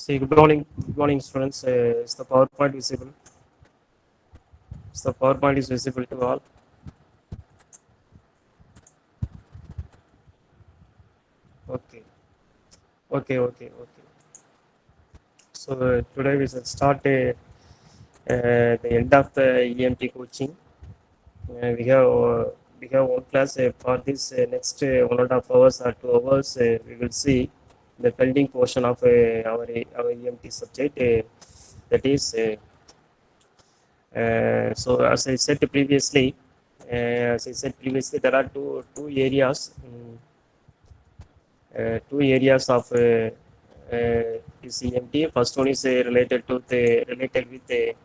See, good morning, students. Is the PowerPoint visible? Is the PowerPoint is visible to all? Okay, okay. So today we shall start the end of the EMT coaching. We have one class for this next 1.5 hours or 2 hours. We will see the pending portion of our EMT subject. That is so as I said previously, there are two areas. Two areas of this EMT. First one is related with the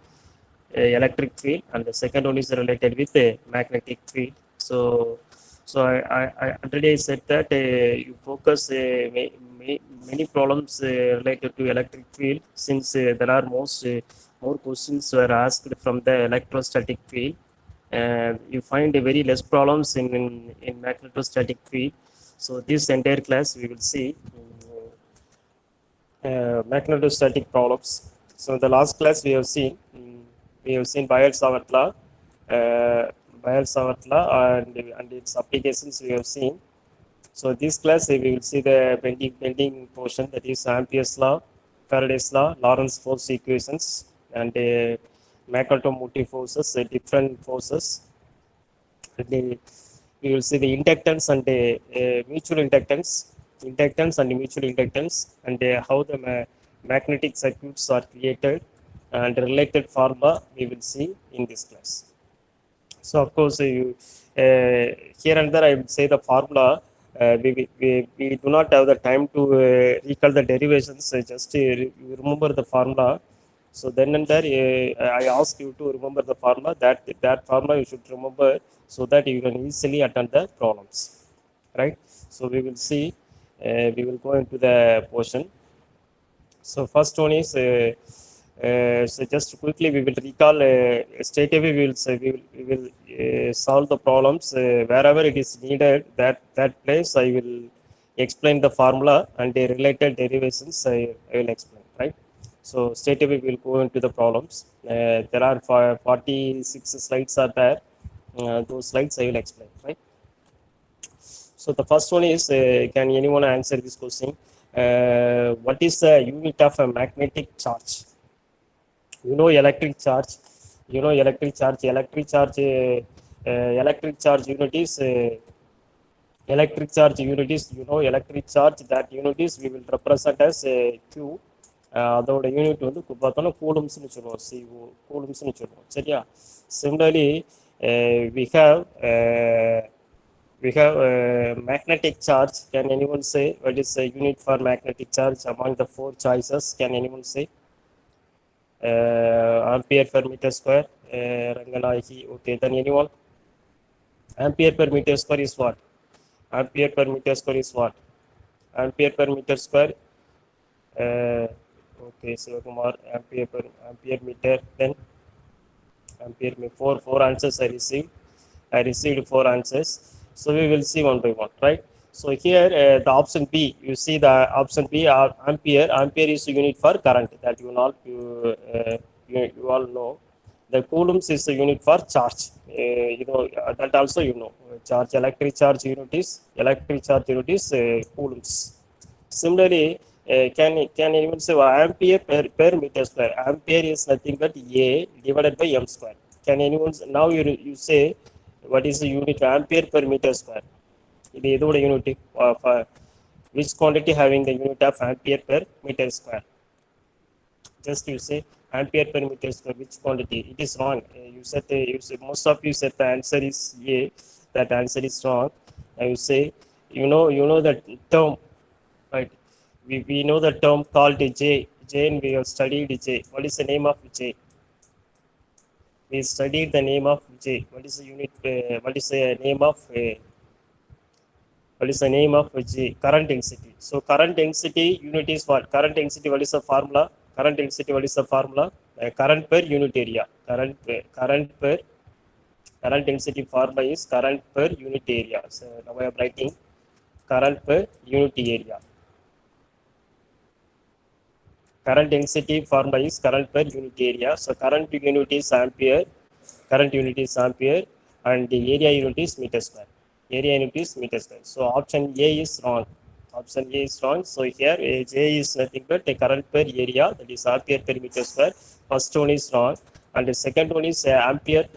electric field, and the second one is related with the magnetic field. So I already said that you focus many problems related to electric field, since there are more questions were asked from the electrostatic field. You find very less problems in magnetostatic field. So this entire class we will see magnetostatic problems. So in the last class we have seen Biot-Savart law, and its applications we have seen. So this class we will see the pending portion, that is Ampere's law, Faraday's law, Lorentz force equations, and Mackelton forces, different forces. We will see the inductance and mutual inductance and mutual inductance, and how the magnetic circuits are created, and related formula we will see in this class. So of course, here and there I would say the formula. We do not have the time to recall the derivations. Just remember the formula. So then and there, I ask you to remember the formula. That formula you should remember, so that you can easily attend the problems, right? So we will see. We will go into the portion. So first one is so just quickly we will recall. Straight away we will say we will solve the problems wherever it is needed. That place I will explain the formula, and the related derivations I will explain, right? So straight away we will go into the problems. There are 46 slides are there. Those slides I will explain, right? So the first one is, can anyone answer this question? What is the unit of a magnetic charge? Electric charge. Electric charge unit is electric charge. That unit is we will represent as Q. அதோட unit வந்து பார்த்தோம்னா கூலம்ஸ்னு சொல்லுவோம். CO கூலம்ஸ்னு சொல்லுவோம், சரியா? Similarly, we have magnetic charge. Can anyone say what is the unit for magnetic charge among the four choices? Can anyone say? Ampere per meter square. Ranganaiki. Okay, then anyone? Ampere per meter square is what? Ampere per meter square is what? Ampere per meter square. Okay, Sivakumar. Ampere meter. Then Ampere me four answers I received. I received 4 answers. So we will see one by one, right? So here the option B, you see the option B, ampere. Ampere is the unit for current, that you all know. The coulombs is the unit for charge. That also charge. Electric charge unit is coulombs. Similarly, can anyone say ampere per meter square? Ampere is nothing but A divided by m square. Can anyone now you say what is the unit ampere per meter square? இது எதோட unit of which quantity having the unit of ampere per meter square? Just you say ampere per meter square, which quantity? It is wrong. You said most of you said the answer is A. That answer is wrong. You say you know the term, right? We know the term called J. And we have studied J. What is the name of J? We studied the name of J. What is the unit? What is the name of J? Current density. So current density unit is what? Current density. What is the formula? Current density. What is the formula? Current per unit area. Current density formula is current per unit area. So now I am writing current per unit area. current density formula is current per unit area. So current unit is ampere, and the area unit is meter square. Area unit is meter square. So option A is wrong. Option A is wrong. So here J is nothing but a current per area, that is ampere per meter square. First one is wrong, and the second one is ampere.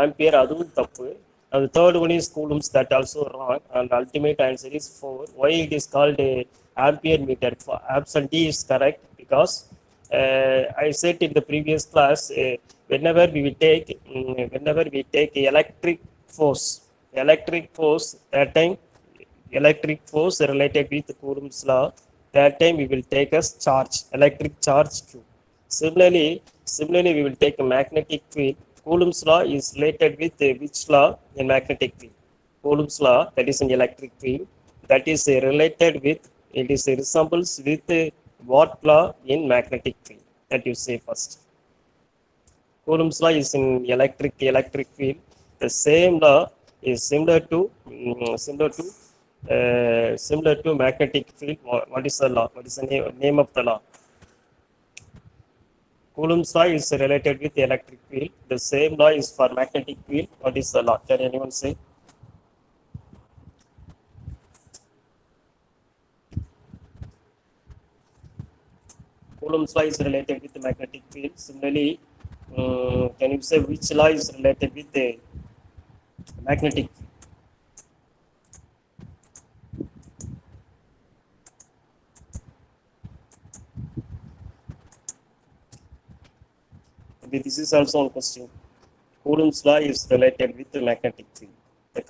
Ampere adum tappu. And the third one is coulombs, that also wrong. And the ultimate answer is 4. Why it is called a ampere meter? Option D is correct because I said in the previous class, whenever we take electric force, that time electric force related with Coulomb's law, that time we will take as charge, electric charge Q. Similarly, we will take a magnetic field. Coulomb's law is related with which law in magnetic field? Coulomb's law, that is in electric field, that is related with, it is resembles with Watt law in magnetic field, that you say first. Coulomb's law is in electric field. The same law is similar to magnetic field. What is the law? What is the name of the law? Coulomb's law is related with the electric field. The same law is for magnetic field. What is the law? Can anyone say? Coulomb's law is related with the magnetic field. Similarly, can you say which law is related with the magnetic field? This is also one question. Coulomb's law is related with the magnetic field. The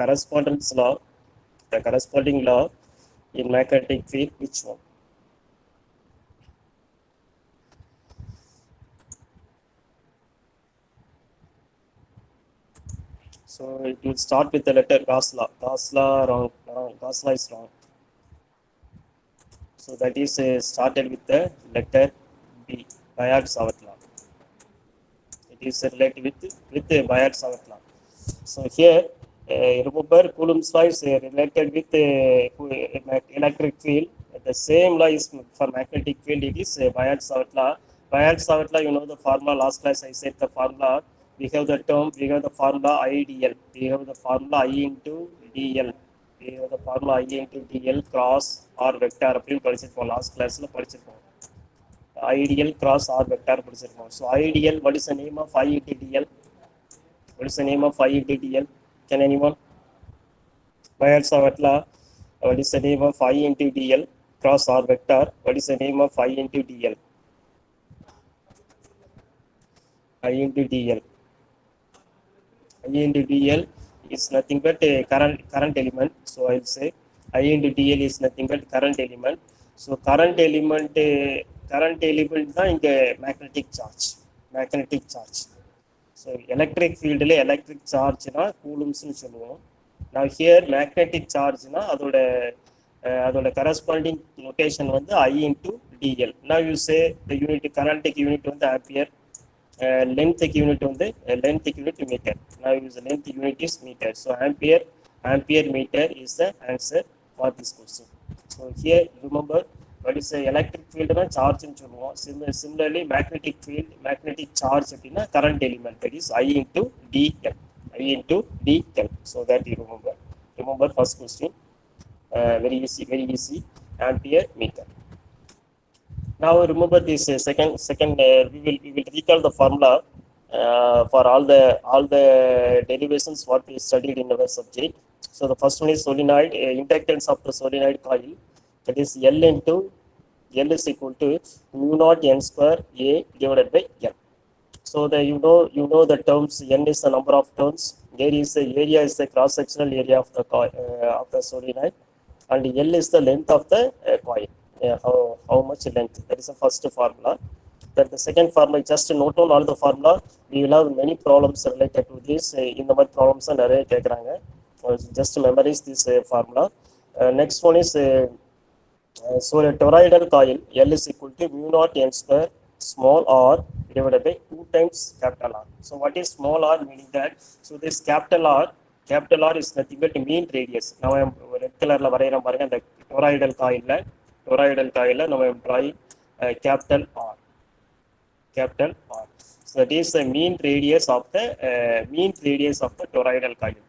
corresponding law in magnetic field, which one? So it will start with the letter Gauss law. Gauss law is wrong. So that is started with the letter B, Biot-Savart law. It is related with the Biot-Savart law. So here, remember, Coulomb's law is related with the electric field. The same law is for magnetic field. It is Biot-Savart law. Biot-Savart law, you know the formula. Last class I said the formula. We have the formula IDL. We have the formula I into DL. We have the formula I into DL cross R vector. Last class IDL cross R vector. So IDL, what is the name of I into DL? What is the name of I into DL? Can anyone? Biot-Savart law. What is the name of I into DL cross R vector? What is the name of I into DL? I into DL. I into DL is nothing but a current element. So I'll say I into DL is nothing but current element. So current element தான் இங்க magnetic charge. So electric field ல electric charge னா coulombs னு சொல்லுவோம். Now here magnetic charge னா அதோட corresponding notation வந்து I into DL. Now you say the unit current unit வந்து ampere. Length unit on the length unit meter. Now use the length unit is meter. So ampere meter is the answer for this question. So here remember what is the electric field charge in சொல்லுவோம். Similarly magnetic field, magnetic charge அப்படினா current element, that is I into DL. So that you remember first question. Very easy. Ampere meter. Now remember this second we will recall the formula for all the derivations what we studied in our subject. So the first one is solenoid, inductance of the solenoid coil, that is L is equal to mu naught N square A divided by L. So you know the terms. N is the number of turns, area is the cross sectional area of the coil of the solenoid, and L is the length of the coil. How much length, that is the first formula. Then the second formula, just note on all the formula. We will have many problems related to this. In the problems நிறைய கேக்குறாங்க. Just memorize this formula. Next one is so a toroidal coil L is equal to mu naught N square small r divided by 2 times capital R. So what is small r? Meaning that, so this capital R is nothing but mean radius. Now I am red color la வரையறேன் பாருங்க. அந்த toroidal coil la now I am drawing capital R. capital R. So that is the mean radius of the toroidal coil.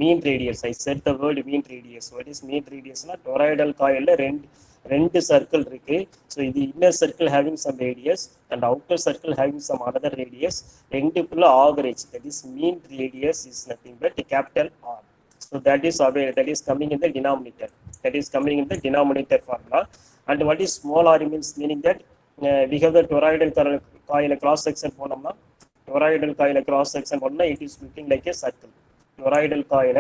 Mean radius. I said the word mean radius. What is mean radius? Na toroidal coil ரெண்டு circle இருக்கு. So இது inner circle having some radius and outer circle having some another radius. ரெண்டுக்குள்ள average. That is mean radius is nothing but capital R. So that is coming in the denominator. That is coming in the denominator formula. And what is small r means, meaning that we have the toroidal coil cross section போனோம்னா toroidal coil cross section பண்ணா it is looking like a circle. Toroidal coil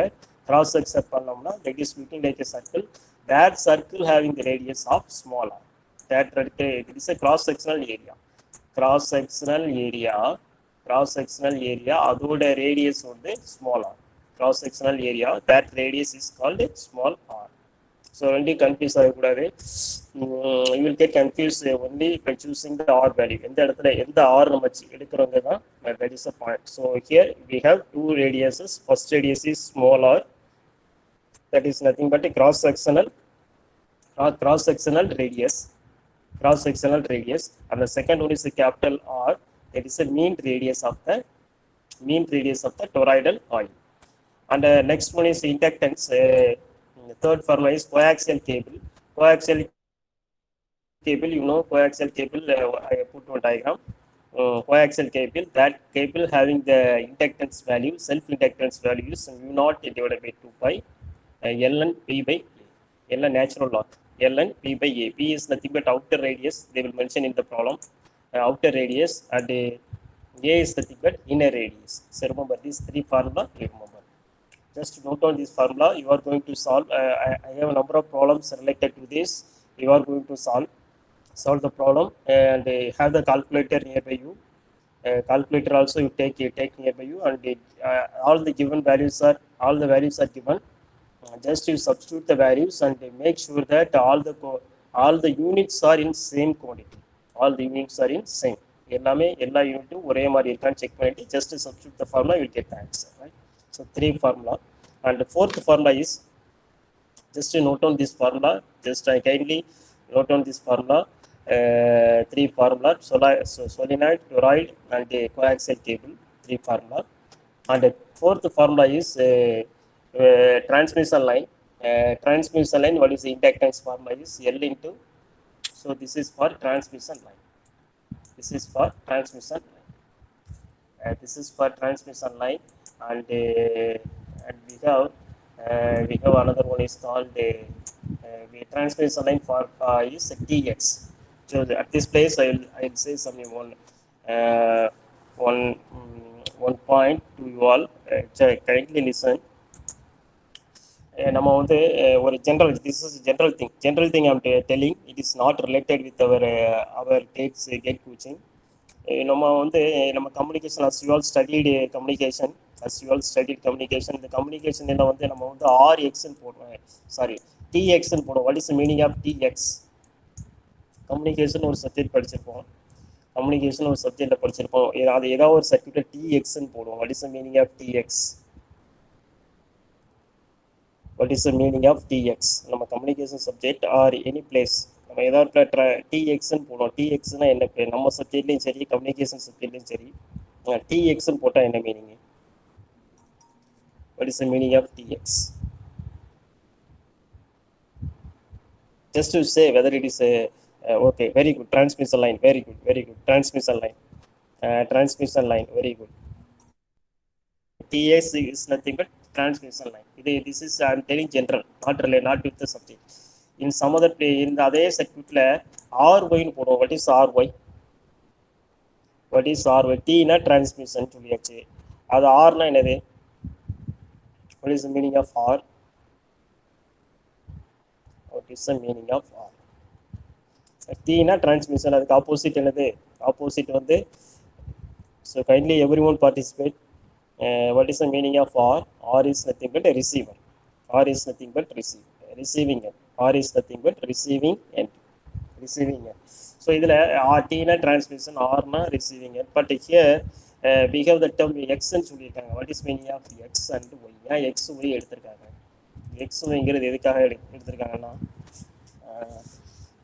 cross section பண்ணோம்னா that is looking like a circle. That circle having the radius of small r. That it is a cross sectional area. Cross sectional area அதோட radius வந்து small r. Cross sectional area, that radius is called small r. So only confuse ஆகக்கூடாது. You will get confused only by choosing the r value. எந்த இடத்துல எந்த r நம்ம எடுக்கிறோங்க தான், that is the point. So here we have two radiuses. First radius is small r. That is nothing but a cross sectional radius. And the second one is a capital R. That is the mean radius of the toroidal coil. And the next one is inductance. The third formula is coaxial cable. Coaxial cable, coaxial cable, I put one diagram. Coaxial cable, that cable having the inductance value, self-inductance value is mu0 divided by 2 pi ln p by a. ln natural log, ln p by a. P is nothing but outer radius, they will mention in the problem. Outer radius, and a is nothing but inner radius. So remember these three formula, you remember. Just note down this formula. You are going to solve. I have a number of problems related to this. You are going to solve the problem and have the calculator nearby you. Calculator also you take nearby you, and all the values are given. Just you substitute the values and make sure that all the units are in same quantity. All the units are in same. எல்லா யூனிட்டும் ஒரே மாதிரி இருக்கான்னு check பண்ணிட்டு just substitute the formula, you will get the answer, right? So three formula, and the fourth formula is, just to note on this formula, just kindly note on this formula. Three formula: solenoid, toroid, and coaxial cable. Three formula, and the fourth formula is transmission line. Transmission line, what is the inductance formula is L into. So this is for transmission line. This is for transmission line. And we have another one is called transmission line for is TX. So at this place I will say something one point to you all. Kindly listen. நம்ம வந்து ஒரு this is general thing I'm telling. It is not related with our gate coaching. நம்ம communication, as you all studied communication, இந்த communication வந்து நம்ம வந்து RX ன்னு போடுவோம், சாரி TX ன்னு போடுவோம். What is the meaning of TX? communication ஒரு சப்ஜெக்ட் படிச்சிருப்போம். அது ஏதாவது ஒரு சர்க்யூட்ல TX ன்னு போடுவோம். What is the meaning of TX? What is the meaning of TX? நம்ம communication subject or any place நம்ம ஏதாவது TX ன்னு போடுவோம். TX னா என்ன பேர்? நம்ம சப்ஜெக்ட்லயும் சரி, கம்யூனிகேஷன் சப்ஜெக்ட்லயும் சரி, TX ன்னு போட்டா என்ன meaning? What is the meaning of TX? Just to say whether it is okay, very good. Transmission line, very good. Transmission line, very good. TX is nothing but transmission line. This is I am telling general, not with the subject. In some other play, in the other circuit, RY ன்னு போடுவோம். What is RY? T na transmission சொல்லியாச்சு. அது R னா என்னது? What is the meaning of R? What is the meaning of R? T na transmission, அதுக்கு opposite என்னது? Opposite வந்து, so kindly everyone participate. What is the meaning of R? R is nothing but a receiver. R is nothing but receiving end. R is nothing but receiving end. So idhula T na transmission, R na receiving end. But here we have the term X ன்னு சொல்லிருக்காங்க. What is meaning of X and Y? ஏன் X Y எடுத்திருக்காங்க? X Yங்கிறது எதுக்காக எடுத்திருக்காங்கன்னா,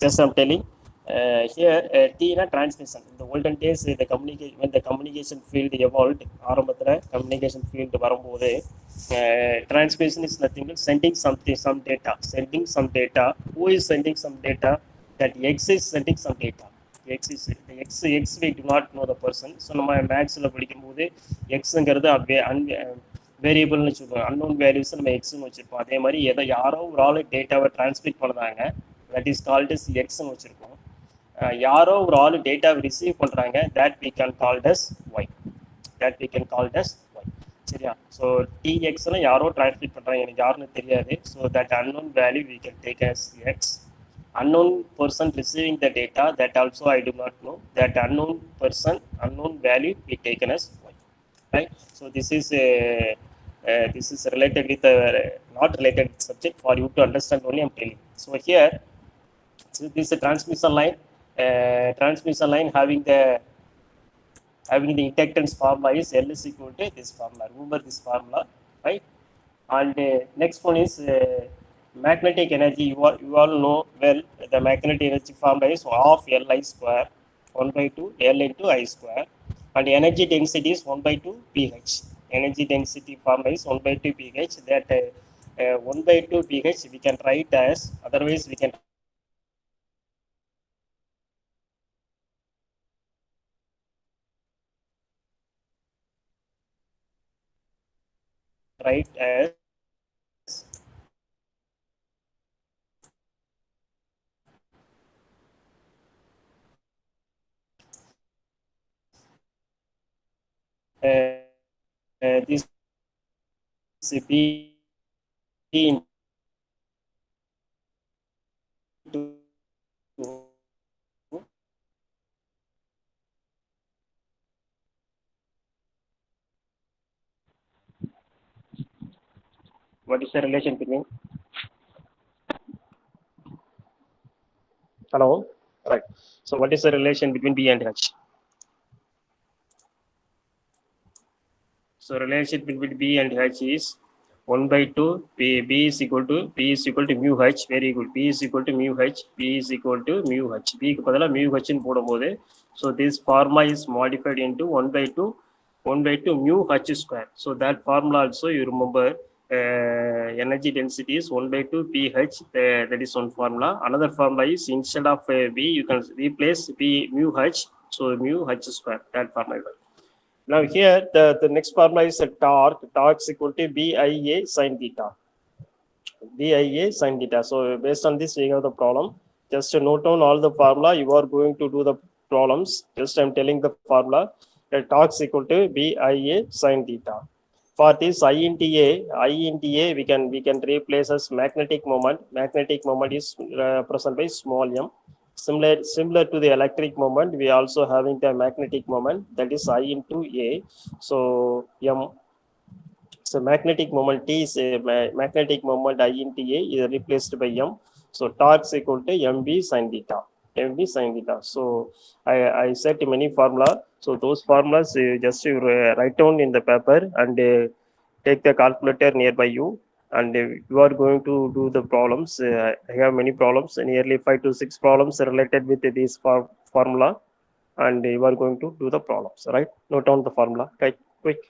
just I'm telling, Here T na transmission. In the olden days, the communication when the communication field evolved, ஆரம்பத்துல communication field வரும்போது transmission is nothing but sending something, some data, sending some data. Who is sending some data? That X is sending some data. X is X we do not know the person. So நம்ம மேக்ஸ்ல படிக்கும்போது Xங்கிறது வேரியபிள்னு சொல்லுவோம், unknown values நம்ம எக்ஸ்னு வச்சிருப்போம். அதே மாதிரி யாரோ ஒரு ஆள் டேட்டாவை டிரான்ஸ்மிட் பண்ணுறாங்க, தட் இஸ் கால்ட் இஸ் எக்ஸ்னு வச்சிருக்கோம். யாரோ ஒரு ஆள் டேட்டாவை ரிசீவ் பண்ணுறாங்க, that we can call as y, that we can call as y. சரியா? ஸோ டிஎக்ஸ்லாம் யாரோ டிரான்ஸ்மிட் பண்ணுறாங்க, எனக்கு யாருன்னு தெரியாது. So that unknown value we can take as x. Unknown person receiving the data, that also I do not know. That unknown person, unknown value we taken as y. Right? So this is related with not related with subject, for you to understand only I'm telling. So here, so this is a transmission line having the inductance formula is L is equal to this formula. Remember this formula, right? And next one is magnetic energy. You all know well, the magnetic energy formula is half Li square 1 by 2 L into I square, and energy density is 1 by 2 pH. Energy density formula is 1 by 2 pH. That 1 by 2 pH we can write as, otherwise we can write as this B into what is the relation between? Hello? Right. So what is the relation between B and H? So relation between B and H is 1 by 2 B is equal to mu H. Very good. B is equal to mu H. B is equal to mu H. B க்கு பதிலா mu H ன்னு போடும்போது, so this formula is modified into 1 by 2 mu H square. So that formula also you remember, energy density is 1 by 2 pH. That is one formula. Another formula is, instead of B you can replace B mu H. So mu H square. That formula. Now here the next formula is a torque. Torque is equal to BIA sin theta. BIA sin theta. So based on this we have the problem. Just to note down all the formula. You are going to do the problems. Just I'm telling the formula. The torque is equal to BIA sin theta. For this I into A we can replace as magnetic moment. Magnetic moment is represented by small m. Similar to the electric moment, we also having the magnetic moment, that is I into A. So m. So magnetic moment T is a magnetic moment I into A is replaced by m. So torque is equal to mb sin theta. mb sin theta. So I set many formula. So those formulas just write down in the paper and take the calculator nearby you, and you are going to do the problems. I have many problems, nearly 5 to 6 problems related with this formula, and you are going to do the problems, right? Note down the formula, right? Quick.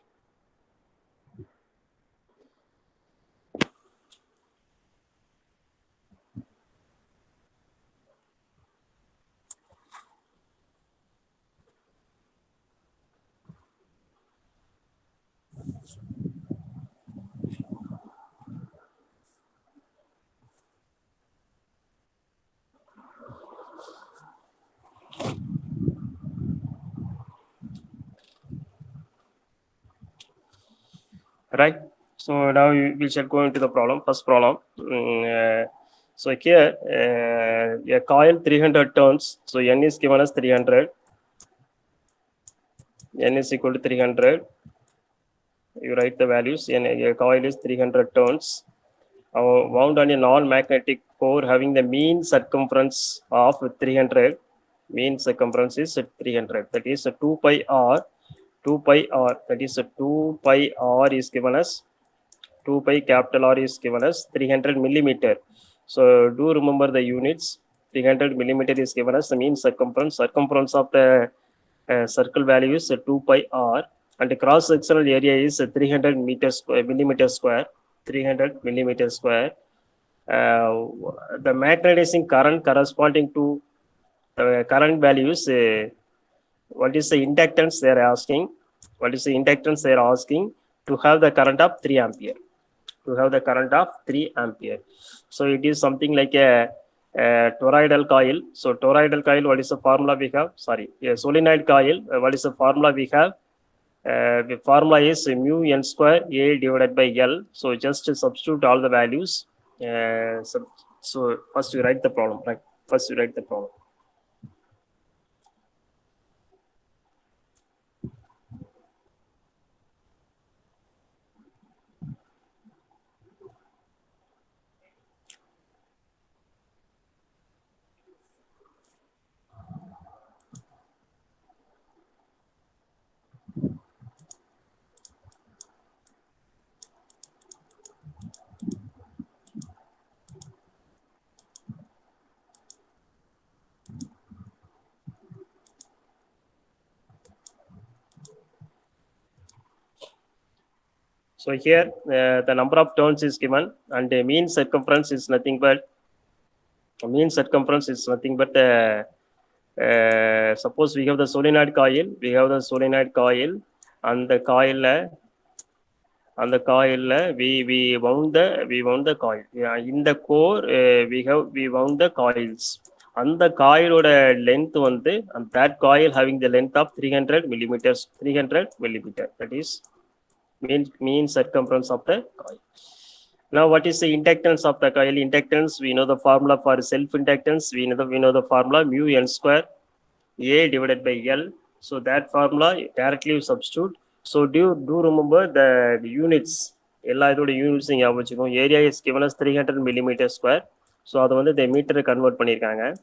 Right. So now we shall go into the problem. First problem. So here a coil 300 turns. So n is given as 300. N is equal to 300. You write the values. A coil is 300 turns. Wound on a non-magnetic core having the mean circumference of 300. Mean circumference is 300. That is 2 pi r. 2 pi r. That is 2 pi r is given as 2 pi capital R is given as 300 millimeter. So do remember the units. 300 millimeter is given as the mean circumference. Circumference of the circle value is 2 pi r, and the cross sectional area is 300 millimeter square. 300 millimeter square. The magnetizing current corresponding to the current values. What is the inductance they are asking? What is the inductance they are asking? To have the current of 3 ampere. To have the current of 3 ampere. So it is something like a toroidal coil. So toroidal coil, what is the formula we have? Sorry, a solenoid coil. What is the formula we have? The formula is mu n square A divided by L. So just substitute all the values. So first you write the problem, right? First you write the problem. So here the number of turns is given, and the mean circumference is nothing but suppose we have the solenoid coil. We have the solenoid coil, and the coil we wound the coil. Yeah, in the core we wound the coils. And the coil length and that coil having the length of 300 millimeters. 300 millimeter. That is mean circumference of the coil. Now, what is the inductance of the coil? Inductance, we know the formula for self-inductance. We know the formula mu n square A divided by L. So that formula directly substitute. So do remember the units. Units area is given as 300 millimeter square. So that's the meter convert பண்ணிருக்காங்க.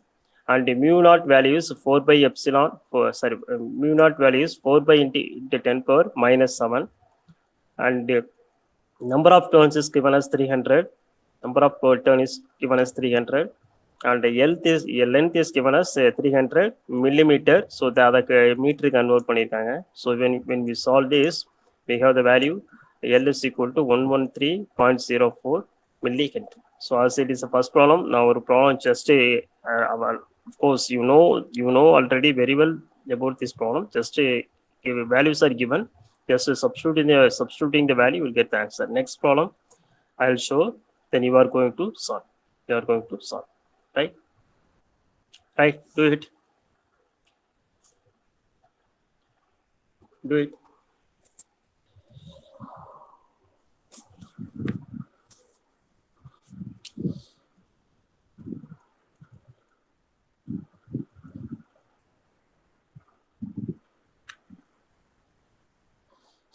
And mu naught value is 4 by epsilon. Mu naught value is 4 by into 10 power minus 7. And number of turns is given as 300. Number of turn is given as 300. And length is given as 300 millimeter. So the meter convert பண்ணிருக்காங்க. So when we solve this, we have the value L is equal to 113.04 millihenry. So as it is the first problem, now our problem just of course you know already very well about this problem. Just values are given. Just substituting the value, you will get the answer. Next problem, I will show. Then you are going to solve. Right? Right? Do it. Do it.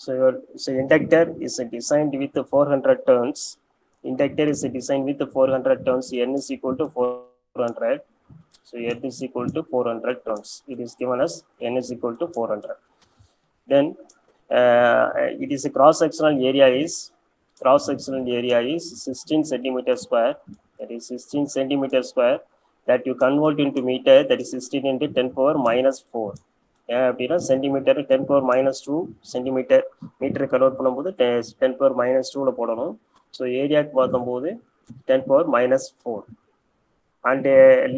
So inductor is designed with 400 turns. Inductor is designed with 400 turns. N is equal to 400. So N is equal to 400 turns. It is given as N is equal to 400. Then it is a cross-sectional area is 16 centimeter square. That is 16 centimeter square. That you convert into meter. That is 16 into 10 power minus 4. Centimeter 10 power minus 2 centimeter meter convert பண்ணும்போது 10 power minus 2 ல போடணும். So area பார்க்கும்போது 10 power minus 4. And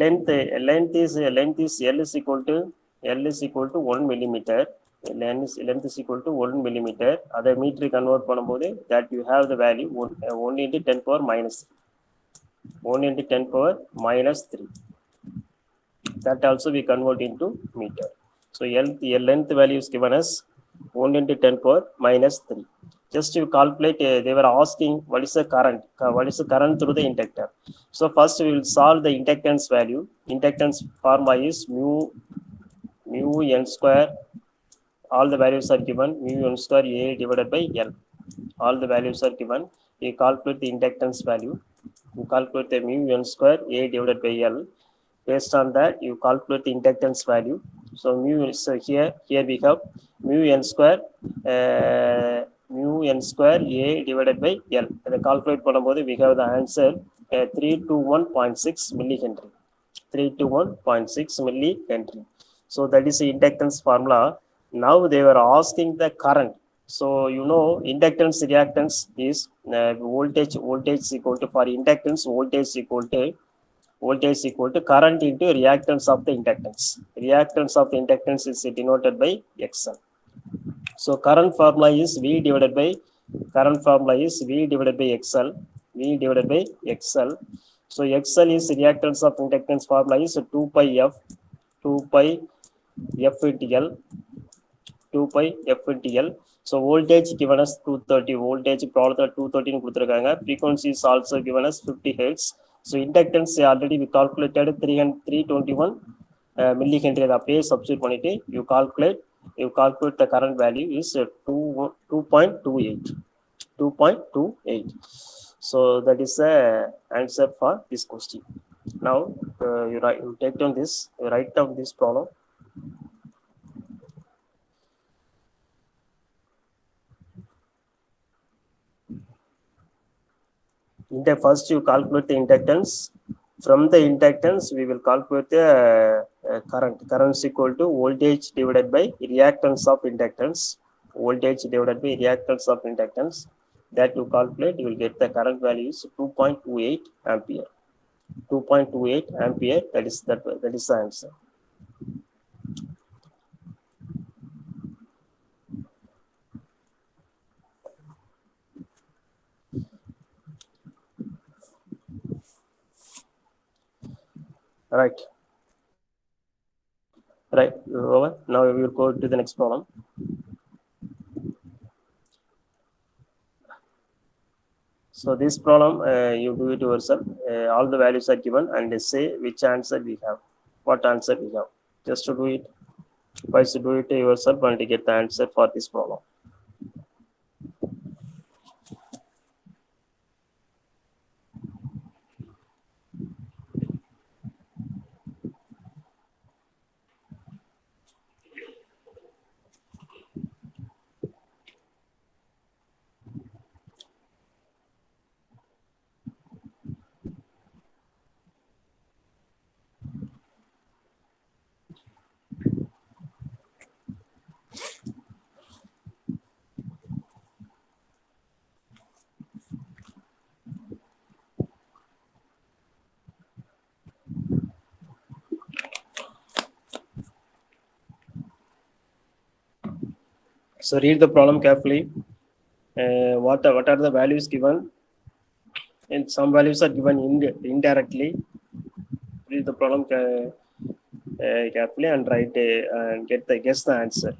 length is L is equal to 1 millimeter. Length is equal to 1 millimeter. Other meter convert பண்ணும்போது that you have the value 1 into 10 power minus 3. 1 into 10 power minus 3. That also we convert into meter. So length value is given as 1 into 10 power minus 3. Just to calculate, they were asking what is the current? What is the current through the inductor? So first we will solve the inductance value. Inductance formula is mu n square. All the values are given. Mu n square A divided by L. All the values are given. You calculate the inductance value. You calculate the mu n square A divided by L. Based on that, you calculate the inductance value. So here we have mu n square A divided by L. And the calculate பண்ணும்போது we have the answer 321.6 millihenry. 321.6 millihenry. So that is the inductance formula. Now they were asking the current. So you know inductance reactance is voltage is equal to, for inductance voltage is equal to current into reactance of the inductance. Reactance of the inductance is denoted by XL. So current formula is V divided by XL. V divided by XL. So XL is reactance of inductance formula is 2 pi F, 2 pi F into L, 2 pi F into L. So voltage given us 230 voltage, problem 230 கொடுத்திருக்காங்க. Frequency is also given us 50 hertz. So inductance already we calculated 321 millihenry. அதை அப்படியே substitute பண்ணிட்டு you calculate the current value is 2.28. 2.28. So that is the answer for this question. Now you take down this, you write down this problem. First you calculate the inductance. From the inductance we will calculate the current. Current is equal to voltage divided by reactance of inductance. Voltage divided by reactance of inductance. That you calculate, you will get the current value is 2.28 ampere. 2.28 ampere. That is the answer. Right. Over. Now we will go to the next problem. So this problem you do it yourself. All the values are given and say which answer we have, what answer we have. Just to do it, first do it yourself and get the answer for this problem. So read the problem carefully. What are the values given? And some values are given indirectly. Read the problem carefully and write and guess the answer.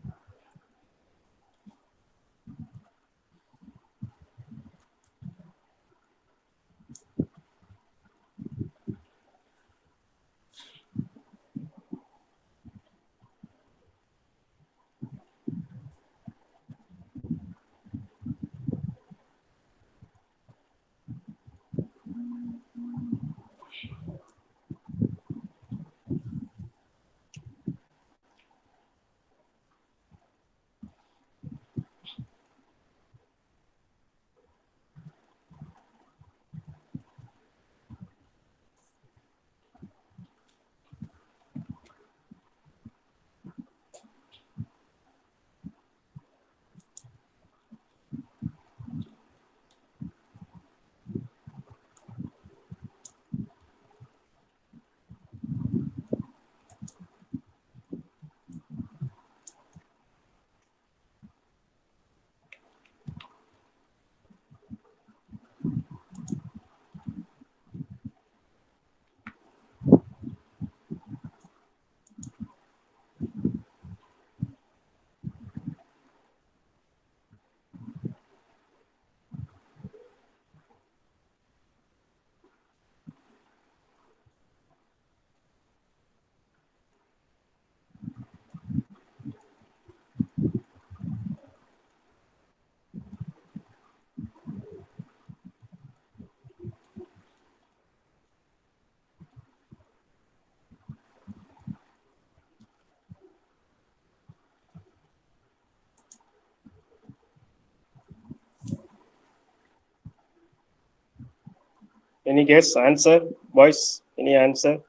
Any guess? Answer, boys? Any answer?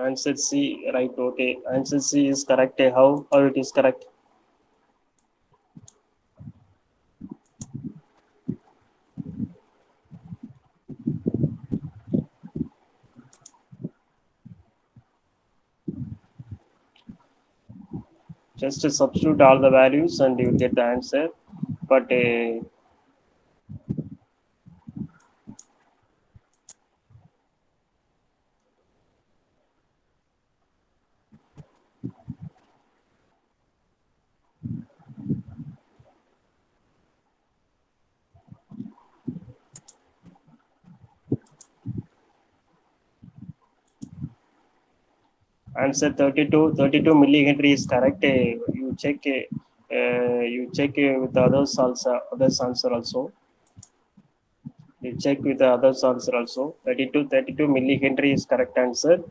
Answer C, right? Okay. Answer C is correct. How it is correct? Just substitute all the values and you will get the answer. But answer 32 millihenry is correct. You check with the others answer also. You check with the others answer also. 32 millihenry is correct answer.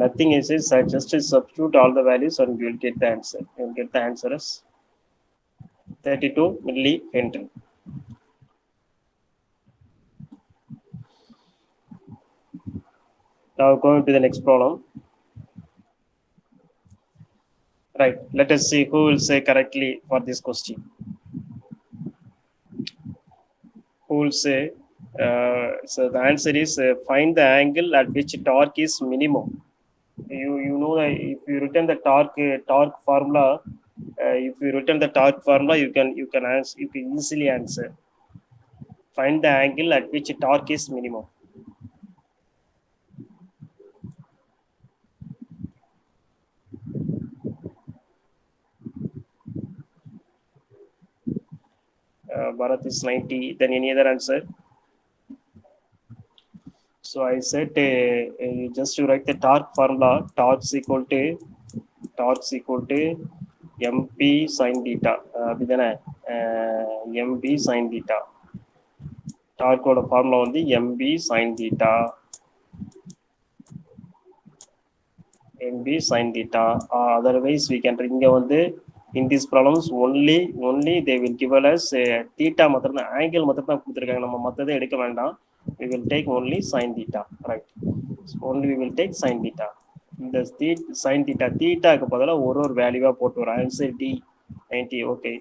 Nothing is just substitute all the values and you will get the answer. You will get the answer as 32 millihenry. Now going to the next problem. Right. Let us see who will say correctly for this question. Who will say? So the answer is find the angle at which torque is minimum. You know that if you written the torque formula, if you written the torque formula, you can easily answer. Find the angle at which torque is minimum. Bharat is 90. Then any other answer? So I said just to write the torque formula. Torque is equal to mp sin theta. mp sin theta. Torque formula வந்து mb sin theta. mb sin theta. Otherwise we can இங்க வந்து in these problems only they will give us theta மட்டும் தான் angle மட்டும் தான் கொடுத்திருக்காங்க. நம்ம மத்ததை எடுக்க வேண்டாம். We will take only sin theta, right? So only we will take sin theta. இந்த sin theta க்கு பதிலா ஒரு வேல்யூவா போட்டு வரோம். Answer D 90. ஓகே.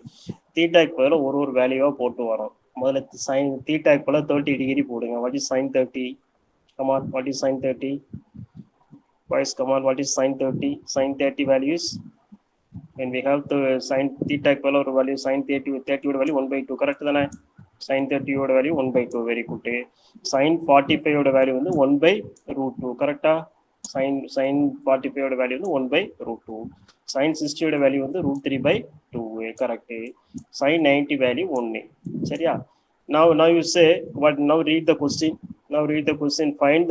theta க்கு பதிலா ஒரு வேல்யூவா போட்டு வரோம். முதல்ல sin theta க்கு பதிலா 30 டிகிரி போடுங்க. What is sin 30? Come on, what is sin 30? Boys, come on, what is sin 30? Sin 30 values. And we have to sin theta equal or value sin 30 value 1 by 2. Correct? Then sin 30 value 1 by 2. Very good. Sin 45 value 1 by root 2. Correct? Sin 45 value 1 by root 2. Sin 60 value root 3 by 2. Correct. Sin 90 value 1. Seriya? Now you say what? Now read the question. Find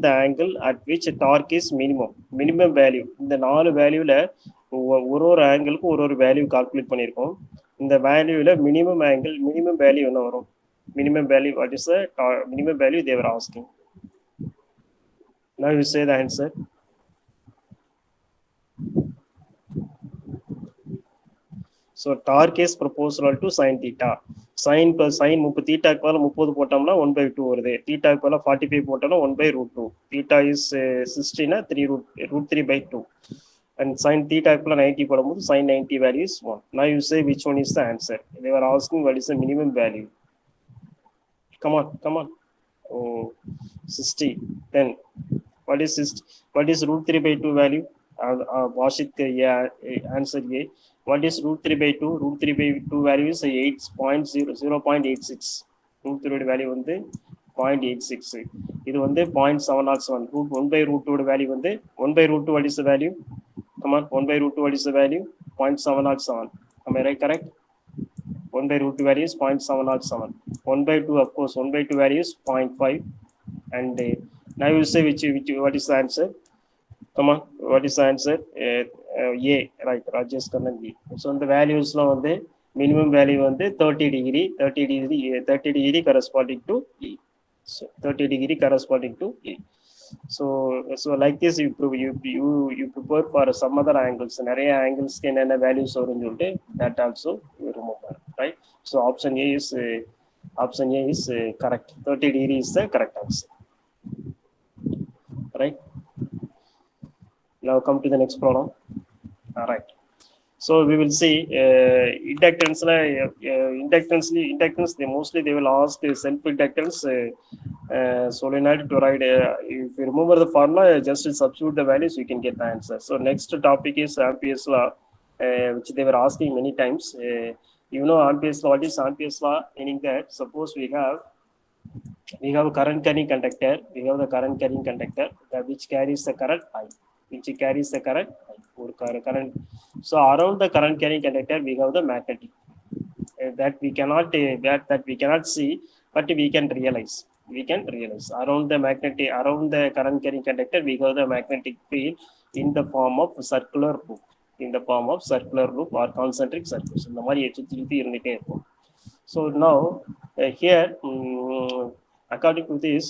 the angle at which torque is minimum value. இந்த 4 வேல்யூல ஒரு ஆங்கிளுக்கு ஒரு value calculate பண்ணியிருக்கோம். இந்த வேல்யூல minimum value என்ன வரும்? Minimum value, what is the minimum value they were asking. Now you say the answer. So torque is proportional to sin theta. Sin theta க்கு பதிலா 30 போட்டோம்னா 1/2 வருது. theta க்கு பதிலா 45 போட்டோம்னா 1/√2. theta is 60 னா 3/2. And sin theta க்கு பதிலா 90 போடும்போது sin 90 value is 1. Now you say which one is the answer. They were asking what is the minimum value. Come on. Oh, 60. Then what is √3/2 value? Washit answer A. What is √3/2? √3/2 value is 0.86. √3 value வந்து 0.86. இது வந்து 0.707. 1/√2 value வந்து 1/√2 what is the value? Come on, 1/√2 what is the value? 0.707. Am I right? Correct? 1/√2 value is 0.707. 1/2 of course 1/2 value is 0.5. And now you will say what is the answer? Come on, what is the answer? A, right? Rajesh Kannan B. So the values வந்து minimum value வந்து 30 degree corresponding to E. So 30 degree corresponding to E. So like this, you prepare for some other angles. நிறைய angles என்னென்ன values வரும்னு சொல்லிட்டு that also you remember, right? So option A is correct. 30 degrees is the correct answer, right? Now come to the next problem. All right. So we will see inductance. Inductance. They will ask self inductance, solenoid, toroid. If you remember the formula, just substitute the values, you can get the answer. So next topic is Ampere's law, which they were asking many times. You know Ampere's law. What is Ampere's law? Meaning that suppose we have a current carrying conductor. We have the current carrying conductor which carries the current I, which carries the current I. Current. So around the current carrying conductor, we have the magnetic that we cannot that we cannot see, but we can realize. We can realize around the magnetic, around the current carrying conductor, we have the magnetic field in the form of circular loop, in the form of circular loop or concentric circles. இந்த மாதிரி சுத்தி இருந்துட்டே இருக்கும். So now here, according to this,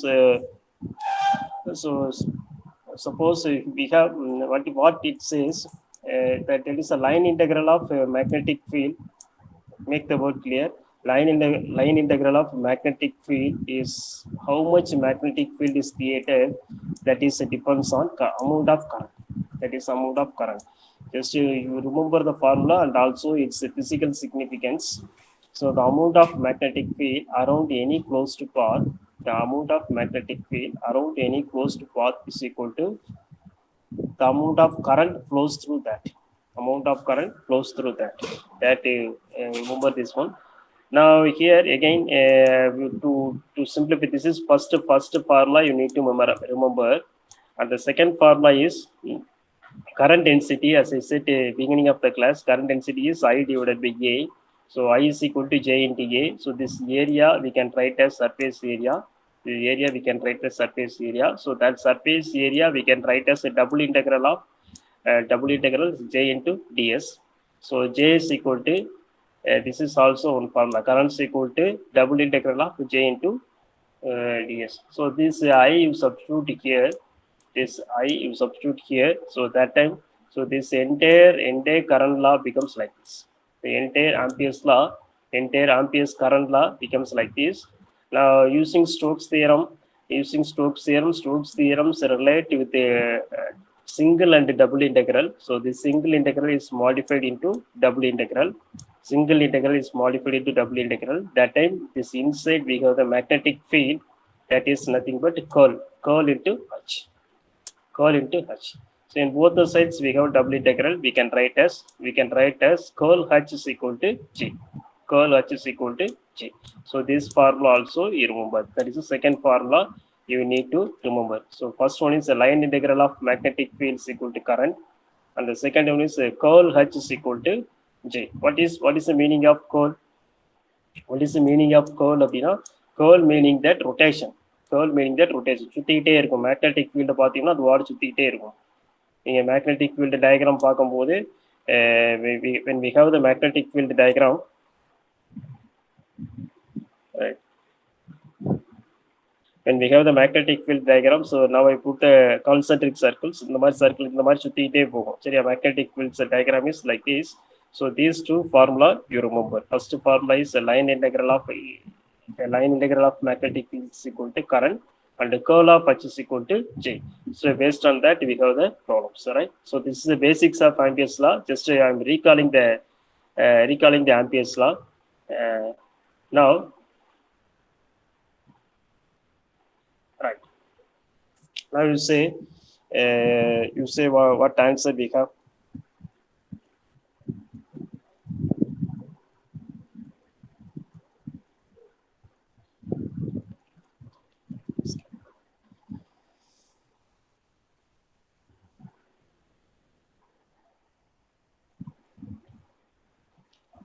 so suppose we have what it says, that it is a line integral of magnetic field. Make the word clear. Line integral of magnetic field is how much magnetic field is created. That is depends on amount of current. That is amount of current. Just you remember the formula and also its physical significance. So the amount of magnetic field around any closed path, the amount of magnetic field around any closed path is equal to the amount of current flows through that. Amount of current flows through that. That remember this one. Now here again, to simplify, this is first formula you need to remember, and the second formula is current density. As I said beginning of the class, current density is I divided by A. So I is equal to J into A. So this area we can write as surface area. The area we can write as surface area. So that surface area we can write as a double integral of J into ds. So J is equal to this is also one formula. Current is equal to double integral of J into ds. So this I you substitute here. This I you substitute here. So that time, so this entire current law becomes like this. The entire Ampere's current law becomes like this. Now using Stokes theorem, Stokes theorems relate with the single and double integral. So the single integral is modified into double integral. Single integral is modified into double integral. That time, this inside we have the magnetic field, that is nothing but curl into H. Curl into H. So in both the sides we have double integral. We can write as curl H is equal to G. Curl H is equal to G. So this formula also you remember. That is the second formula you need to remember. So first one is the line integral of magnetic field is equal to current, and the second one is curl H is equal to J. What is the meaning of curl? What is the meaning of curl? Curl meaning that rotation. Curl meaning that rotation. சுத்திட்டே இருக்கும். Magnetic field பார்த்தீங்கன்னா அது வாடி சுத்திட்டே இருக்கும். நீங்க magnetic field diagram பார்க்கும்போது when we have the magnetic field diagram, right? When we have the magnetic field diagram, so now I put the concentric circles. இந்த மாதிரி circle இந்த மாதிரி சுத்திட்டே போகும். சரியா? Magnetic field diagram is like this. So these two formula you remember. First formula is a line integral of magnetic field is equal to current, and the curl of H is equal to J. So based on that we have the problems, right? So this is the basics of Ampere's law. Just I am recalling the Ampere's law. Now, right? Now you say what answer we have.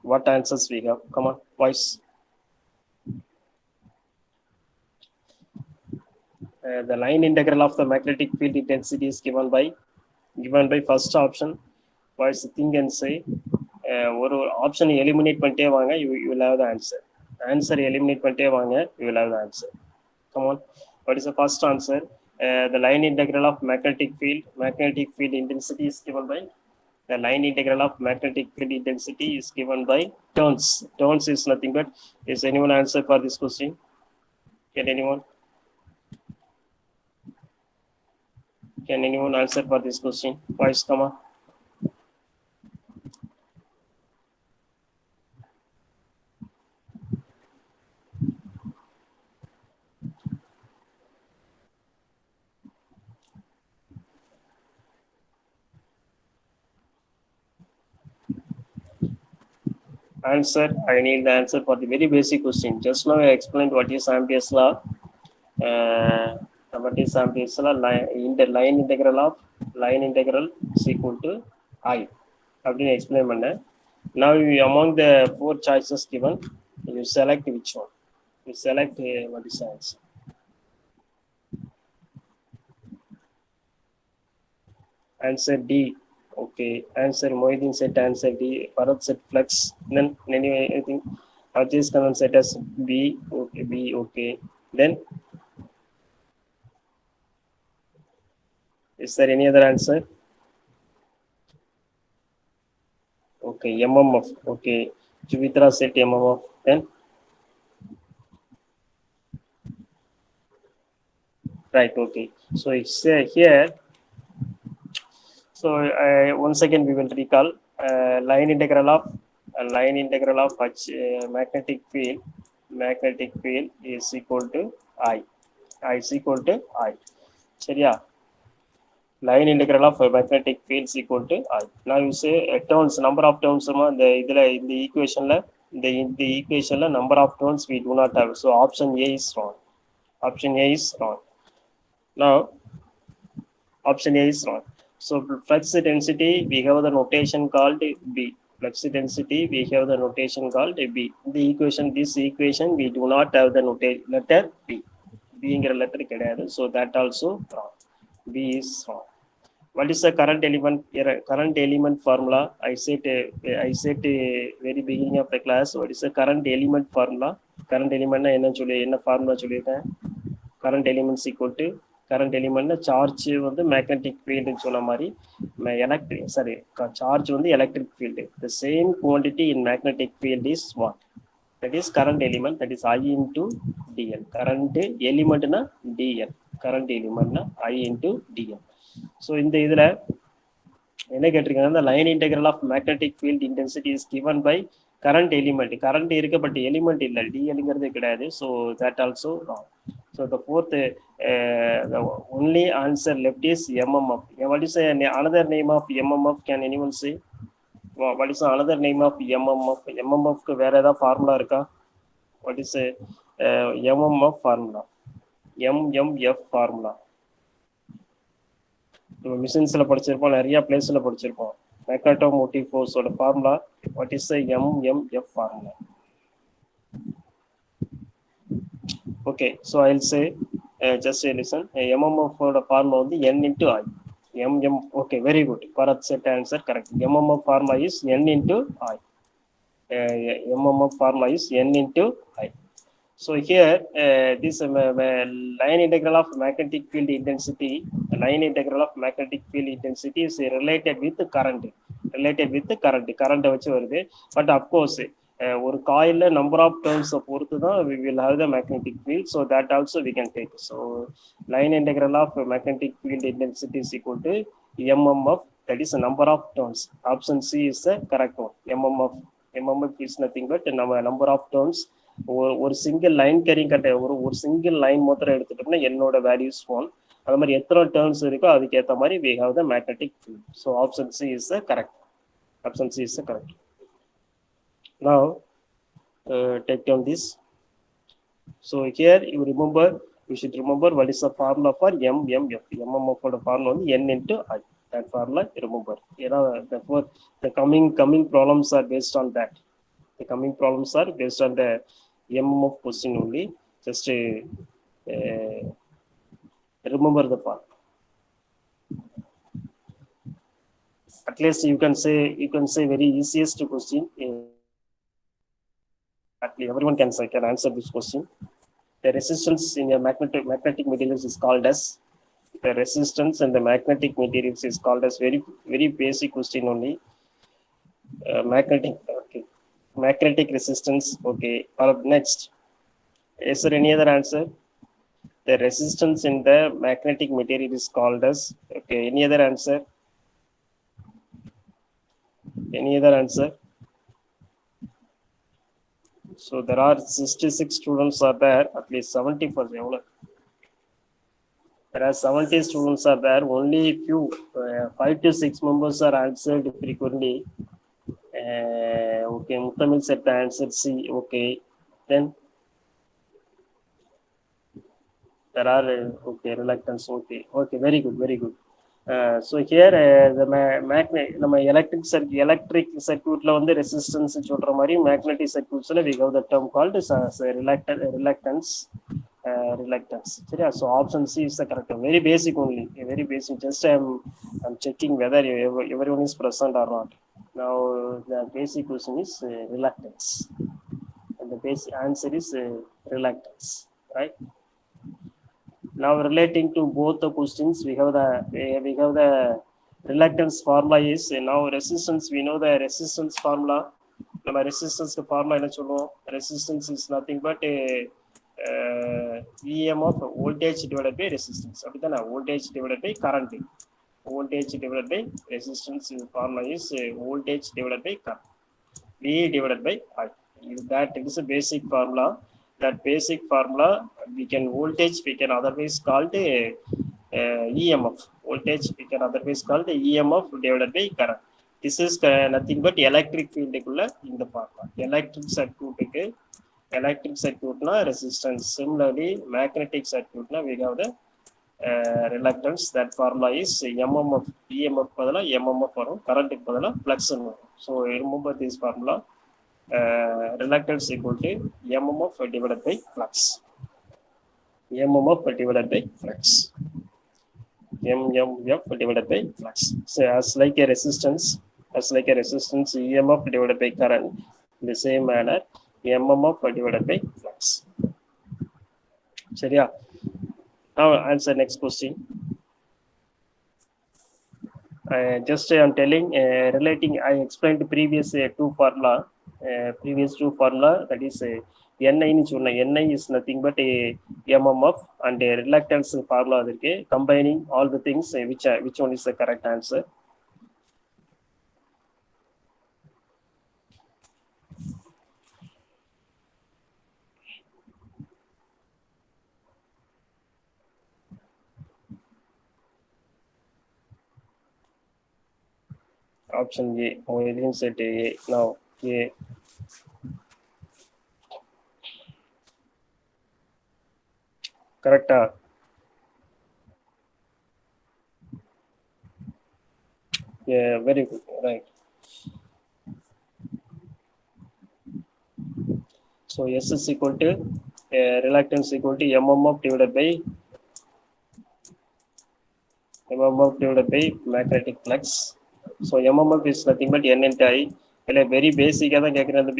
What answers we have? Come on, boys. The line integral of the magnetic field intensity is given by first option. Boys, think and say. ஒரு option eliminate பண்ணிட்டே வாங்க, you will have the answer. Eliminate பண்ணிட்டே வாங்க, you will have the answer. Come on, what is the first answer? The line integral of magnetic field intensity is given by the line integral of magnetic field intensity is given by turns. Turns is nothing but, is anyone answer for this question? Can anyone? Can anyone answer for this question? Voice come on. Answer. I need the answer for the very basic question. Just now I explained what is Ampere's law. What is Ampere's law? In the line integral is equal to I. அப்படின்னு explain பண்ணேன். Now among the four choices given, you select which one. You select what is the answer. Answer D. Okay. Answer Mohiddin said answer D. Bharat said flex. Then anyway, I think Ajay Kanan said as B. Okay, B. Okay. Then is there any other answer? Okay, MMF. Okay. Juvitra said MMF. Then right. Okay. So it's here. So once again we will recall line integral of magnetic field is equal to I. I is equal to I. சரியா? Line integral of magnetic field is equal to I. Now you say turns, number of turns in the equation number of turns we do not have. So option A is wrong. Option A is wrong. Now option A is wrong. So flux density, we have the notation called B. Flux density, we have the notation called B. This equation, we do not have the letter B. B in letter கிடையாது. So that also wrong. B is wrong. What is the current element formula? I said very beginning of the class. What is the current element formula? Current element என்ன formula சொல்லிருக்கேன்? Current element is equal to current element charge வந்து magnetic field சொன்ன மாதிரி charge வந்து electric field. The same quantity in magnetic field is what? That is current element, that is I into dl. Current element na dl. Current element na I into dl. So இந்த இதுல என்ன கேட்டிருக்காங்க, the line integral of magnetic field intensity is given by current element. Current இருக்கப்பட்ட element இல்ல, dlங்கிறது கிடையாது. So that also wrong. So the fourth, the only answer left is MMF. What is another name of MMF? Can anyone say? What is another name of MMF? MMF க்கு வேற ஏதாவது formula இருக்கா? What is MMF formula? MMF formula. நம்ம மிஷின்ஸ்ல படிச்சிருப்போம், நிறைய பிளேஸ்ல படிச்சிருப்போம். மேக்னட்டோமோட்டிவ் ஃபோர்ஸோட formula. What is the MMF formula? Okay, so I'll say just listen. MMF for the formula வந்து N into I. Okay, very good. Bharat said answer correct. MMF formula is N into I. MMF formula is N into I. So here this line integral of magnetic field intensity, is related with current. Current வச்சு வருது. But of course ஒரு காயில்ல number of turns பொறுத்து தான் we will have the magnetic field. So that also we can take. So line integral of magnetic field intensity is equal to MMF, that is the number of turns. Option C is the correct one. MMF is nothing but number of turns. ஒரு single line carrying கட்ட ஒரு single line மாத்திரம் எடுத்துட்டோம்னா என்னோட values 1. அது மாதிரி எத்தனை turns இருக்கோ அதுக்கு ஏற்ற மாதிரி we have the magnetic field. So option C is the correct. Option C is the correct. Now take down this. So here you should remember what is the formula for MMF. MMF for the formula வந்து N into I. That formula remember. The coming problems are based on that. The coming problems are based on the MMF question only. Just remember the part. At least you can say very easiest question. At least everyone can answer this question. The resistance in a magnetic materials is called as the resistance and the magnetic materials is called as very basic question only. Magnetic resistance. Okay. Next, is there any other answer? The resistance in the magnetic material is called as, okay, any other answer? Any other answer? So there are 66 students are there, at least 70%. There are 70 students are there, only few, 5 to 6 members are answered frequently. Okay, Muttamil said the answer C. Okay, then there are, okay, reluctance. Okay, very good, very good. So here the magnet, நம்ம electric circuitல வந்து resistance சொல்ற மாதிரி magnetic circuitsல we have the term called as reluctance. சரியா? So option C is the correct one. Very basic only, very basic. Just I'm checking whether everyone is present or not. Now the basic question is reluctance, and the basic answer is reluctance, right? Now relating to both the questions, we have the reluctance formula is, now resistance. We know the resistance formula. நம்ம resistance formula என்ன சொல்லுவோம்? Resistance is nothing but a EM of voltage divided by resistance. அப்படிதானே? Voltage divided by current. Voltage divided by resistance formula is voltage divided by current. V divided by I. That is a basic formula. That basic formula, we can voltage, we can otherwise called EMF. Voltage we can otherwise called EMF divided by current. This is nothing but electric field in the formula. Electric circuit na resistance. Similarly, magnetic circuit na we have the reluctance. That formula is MMF. EMF பதிலா MMF வரும், current பதிலா flux வரும். So remember this formula. Reluctance equal to MMF divided by flux. MMF divided by flux. MMF divided by flux. So as like a resistance, EMF divided by current. In the same manner, MMF divided by flux. சரியா? Now answer next question. Just I am telling, relating, I explained the previous two formula. That is NI னு சொன்ன. NI is nothing but a MMF, and a reluctance formula இருக்கு. Combining all the things, which one is the correct answer? Option A. Oh, I didn't say A. Now A. Correct. Yeah, very good. Right. So S is equal to reluctance equal to MMF divided by magnetic flux. So MMF is nothing but N into I. Very பேசிக்காக தான் கேட்குறேன். அந்த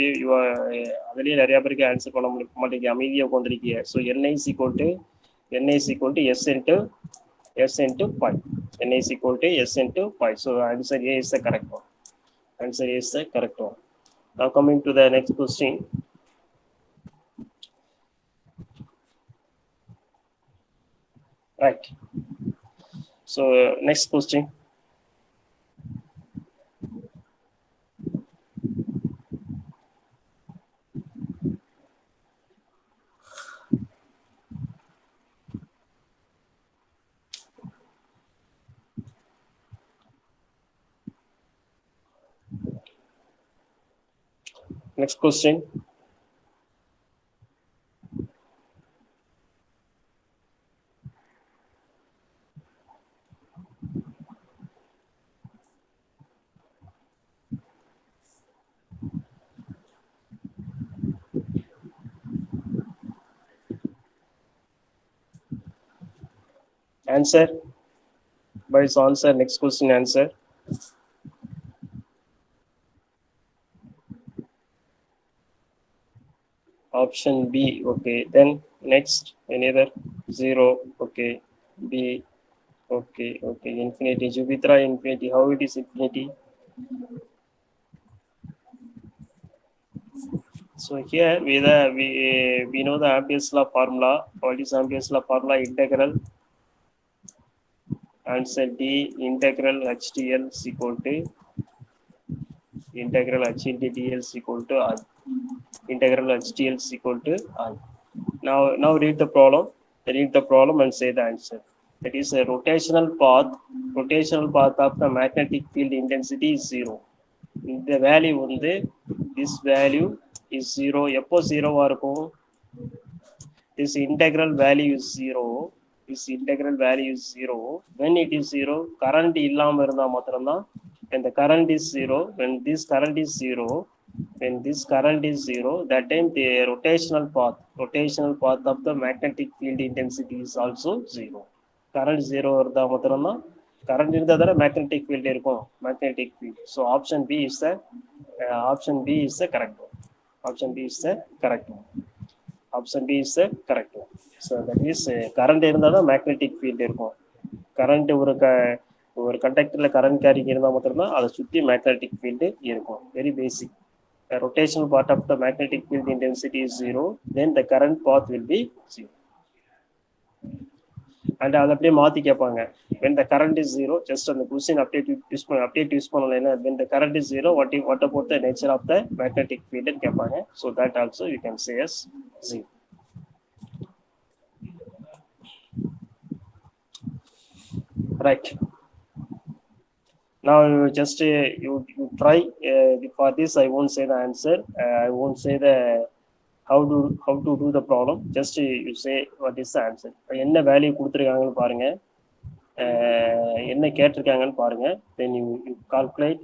அதுலேயே நிறையா பேருக்கு answer பண்ண மாட்டேங்க, அமைதியாக உட்காந்துருக்கீங்க. So NI is equal to S into pi. NI is equal to S into pi. So answer A is the correct one. Answer A is the correct one. Now coming to the next question. Right. So next question. Next question. Answer. Boys, answer. Next question answer. Option B. Okay. Then next, any other? 0. Okay. B. Okay, okay, infinity. Jupiter infinity. How it is infinity? So here we know the Ampere's law formula. What is Ampere's law formula? Integral answer D. Integral HTL is equal to integral H into DL is equal to I. Integral HTL is equal to I. Now read the problem. Read the problem and say the answer. That is a rotational path. Rotational path of the magnetic field intensity is zero. The value வந்து this value is zero. எப்போ ஜீரோவா இருக்கும்? This integral value is zero. This integral value is zero. When it is zero, current இல்லாம இருந்தா மாத்திரம்தான். When the current is zero, when this current is zero, that time the rotational path of the magnetic field intensity is also zero. Current zero இருந்தா மாத்திரம்தான். Current இருந்தா தானே magnetic field இருக்கும். Magnetic field. So option B is the correct one. Option B is the correct one. Option B is the correct one. So that is current இருந்தால் தான் magnetic field இருக்கும். Current ஒரு கண்டக்டரில் current carrying இருந்தால் மட்டும்தான் அதை சுற்றி magnetic field இருக்கும். Very basic. Rotational part of the magnetic field intensity is zero, then the current path will be zero. And அதை அப்படியே மாற்றி கேட்பாங்க. when the current is zero, just அந்த கொஸ்டின் அப்டேட் யூஸ் பண்ணலைன்னா when the current is zero, what about the nature of the magnetic field ன்னு கேட்பாங்க. So that also you can say as zero. Right. Now just you try. For this I won't say the answer. I won't say the how to do the problem. Just you say what is the answer. என்ன value கொடுத்துருக்காங்கன்னு பாருங்க. என்ன கேட்டிருக்காங்கன்னு பாருங்க. Then you calculate.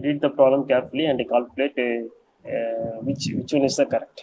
Read the problem carefully and calculate which one is the correct.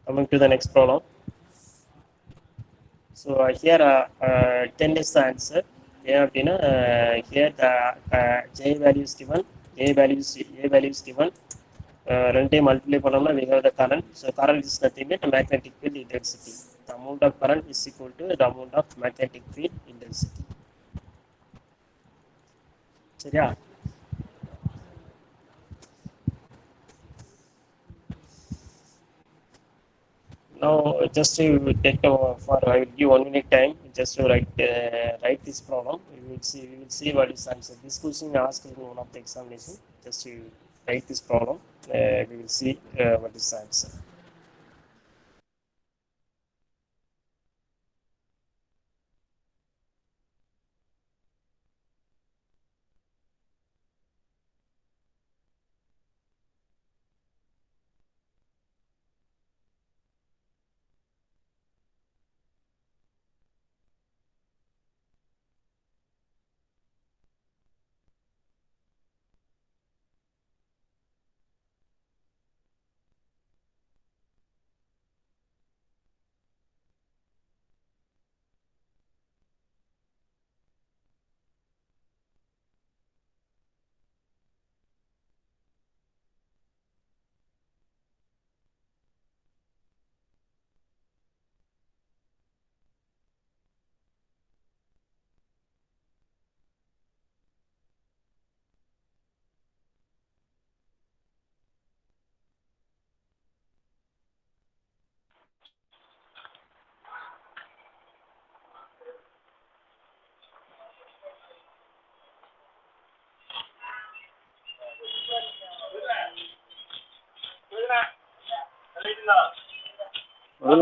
Coming to the next problem. So here 10 is the answer. Here, here the J value is given, A value is given. Two multiply பண்ணோம்னா we have the current. So current is nothing but magnetic field intensity. The amount of current is equal to the amount of magnetic field intensity. சரியா? Now, just to take for I will give 1 minute time just to write this problem. We will see what is answer. This question asked in one of the examination. Just to write this problem. We will see what is the answer.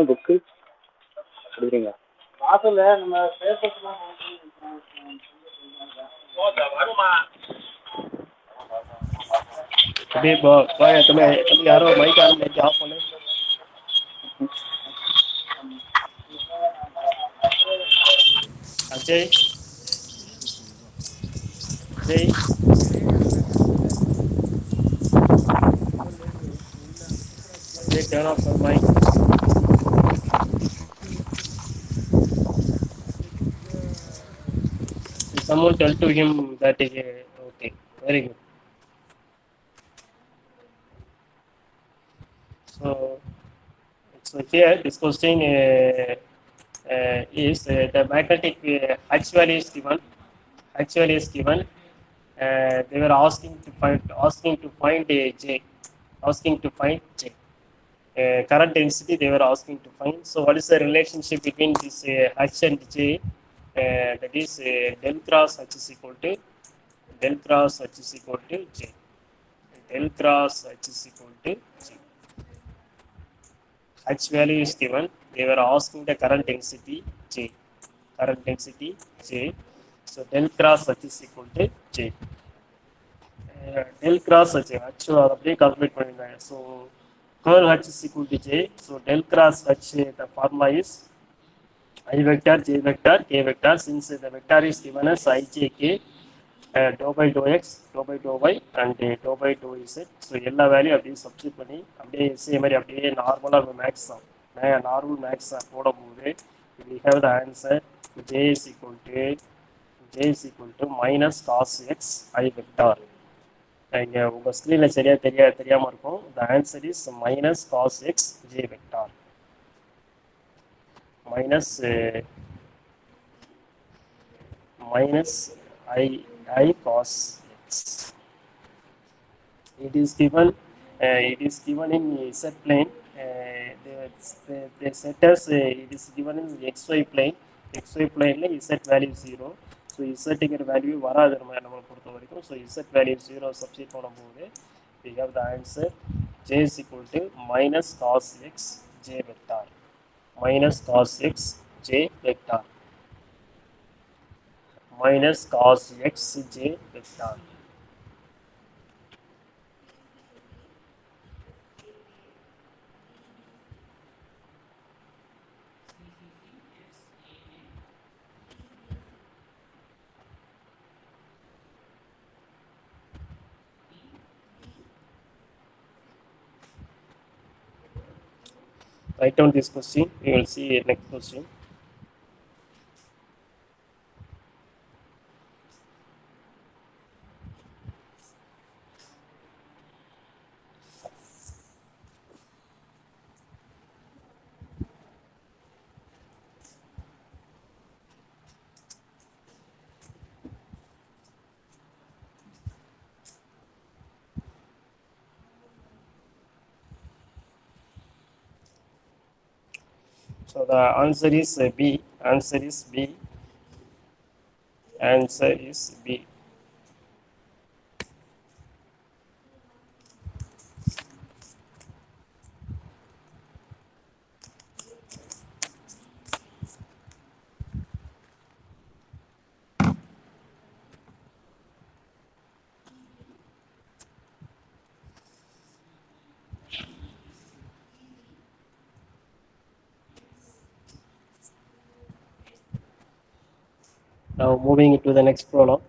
Book கொடுக்குறீங்க வாசல்ல நம்ம பேப்பர்ஸ்லாம் तुम्हें यारो mic on करके of होने Ajay Ajay Ajay turn off your mic. Someone tell to him that is okay. Very good. So, so here this question is the magnetic H value is given. H value is given. They were asking to find a J, asking to find J. Current density they were asking to find. So what is the relationship between this H and J? That is del cross H is equal to del cross H is equal to J. Del cross H is equal to J. H value is given. They were asking the current density J. Current density J. So del cross H is equal to J. Del cross H அப்படியே calculate பண்ணிருந்தாங்க. So curl H is equal to J. So del cross H the formula is I vector, J vector, K vector. Since the vector is given as I, J, K, dou by dou x, dou by dou y, and dou by dou z. So எல்லா value அப்படியே substitute பண்ணி அப்படியே இதே மாதிரி அப்படியே நார்மலாக maths normal maths போடும்போது we have the answer J is equal to minus cos x I vector. இங்கே உங்கள் ஸ்க்ரீனில் சரியாக தெரியாமல் இருக்கும். The answer is minus cos x J vector. Minus minus I cos x. It is given in z plane. The set as it is given in xy plane. xy plane z value 0. So z ங்கிற value வராது நம்ம பொறுத்த வரைக்கும். So z value 0 substitute பண்ணும்போது we have the answer J is equal to minus cos x J vector. Minus cos x J vector. Minus cos x J vector. Write down this question. You will see next question. So the answer is B. Answer is B. Answer is B. Now moving to the next problem.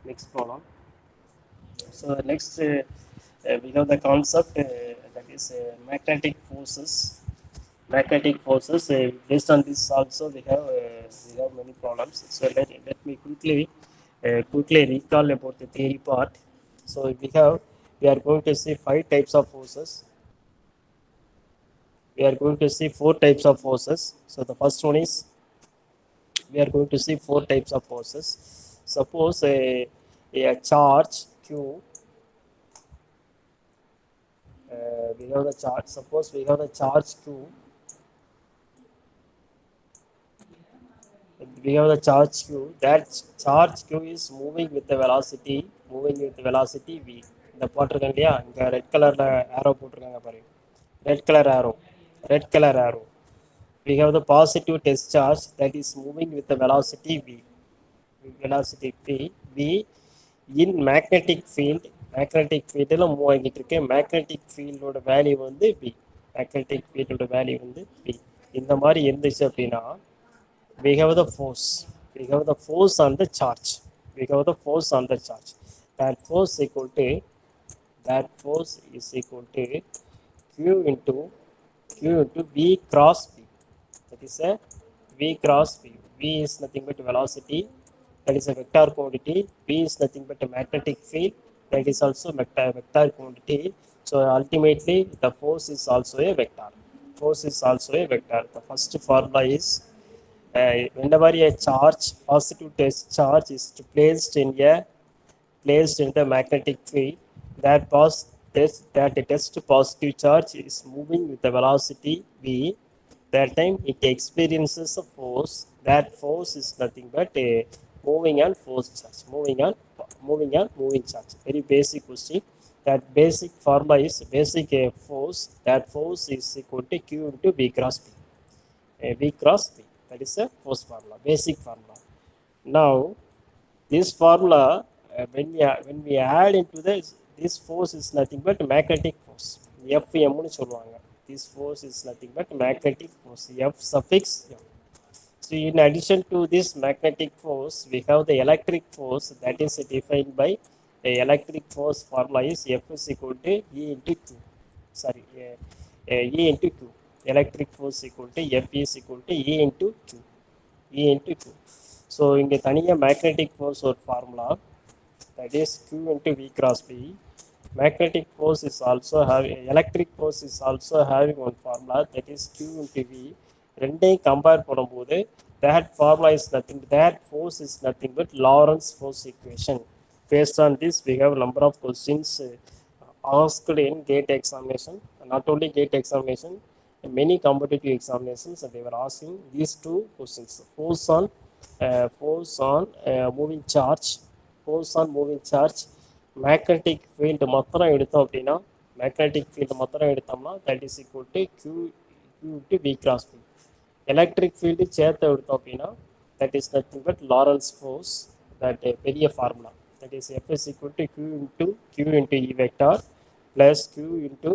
Next problem. So next we have the concept that is magnetic forces. Magnetic forces. Based on this also we have many problems. So let me quickly recall about the theory part. So we are going to see 5 types of forces. We are going to see 4 types of forces. So the first one is we are going to see 4 types of forces. Suppose a charge Q. We have the charge. Suppose we have the charge Q. We have the charge Q. That charge Q is moving with the velocity V. The போட்டிருக்கேன் இல்லையா இங்க red கலர்ல arrow போட்டிருக்காங்க பாருங்க. Red color arrow. We have the positive test charge that is moving with the velocity V. Velocity V in magnetic field. Magnetic field move ஆகிட்டு இருக்கு. magnetic field ஓட value வந்து V. magnetic field ஓட value வந்து V. இந்த மாதிரி இருந்துச்சு அப்படின்னா we have the force. We have the force on the charge. We have the force on the charge. That force is equal to Q into V cross V. That is a V cross V. V is nothing but velocity. That is a vector quantity. V is nothing but a magnetic field. That is also vector quantity. So ultimately, the force is also a vector. Force is also a vector. The first formula is whenever a positive test charge is placed in the magnetic field, that test positive charge is moving with the velocity V. That time it experiences a force. That force is nothing but a moving and force charge. Moving charge. Very basic question. That basic formula is basic force. That force is equal to Q into V cross V. V cross V. That is a force formula. Basic formula. Now this formula when we add into this force is nothing but magnetic force. Fm னு சொல்வாங்க. This force is nothing but magnetic force. F suffix M. So in addition to this magnetic force, we have the electric force that is defined by the electric force formula is F is equal to E into Q. Sorry, E into Q. Electric force equal to F is equal to E into Q. E into Q. So இங்கே தனியாக magnetic force ஒரு formula that is Q into V cross V. Magnetic force is also having electric force is also having one formula that is Q into V. ரெண்டையும் compare பண்ணும்போது that formula is nothing, that force is nothing but Lorentz force equation. Based on this, we have a number of questions asked in GATE examination. Not only GATE examination, many competitive examinations they were asking these 2 questions: force on moving charge, magnetic field மாத்திரம் எடுத்தோம் அப்படின்னா magnetic field மாத்திரம் எடுத்தோம்னா that is equal to Q to V cross V. electric field சேர்த்து எடுத்தோம் அப்படின்னா that is nothing but Lorentz force. That பெரிய formula that is F is equal to Q into E vector plus Q into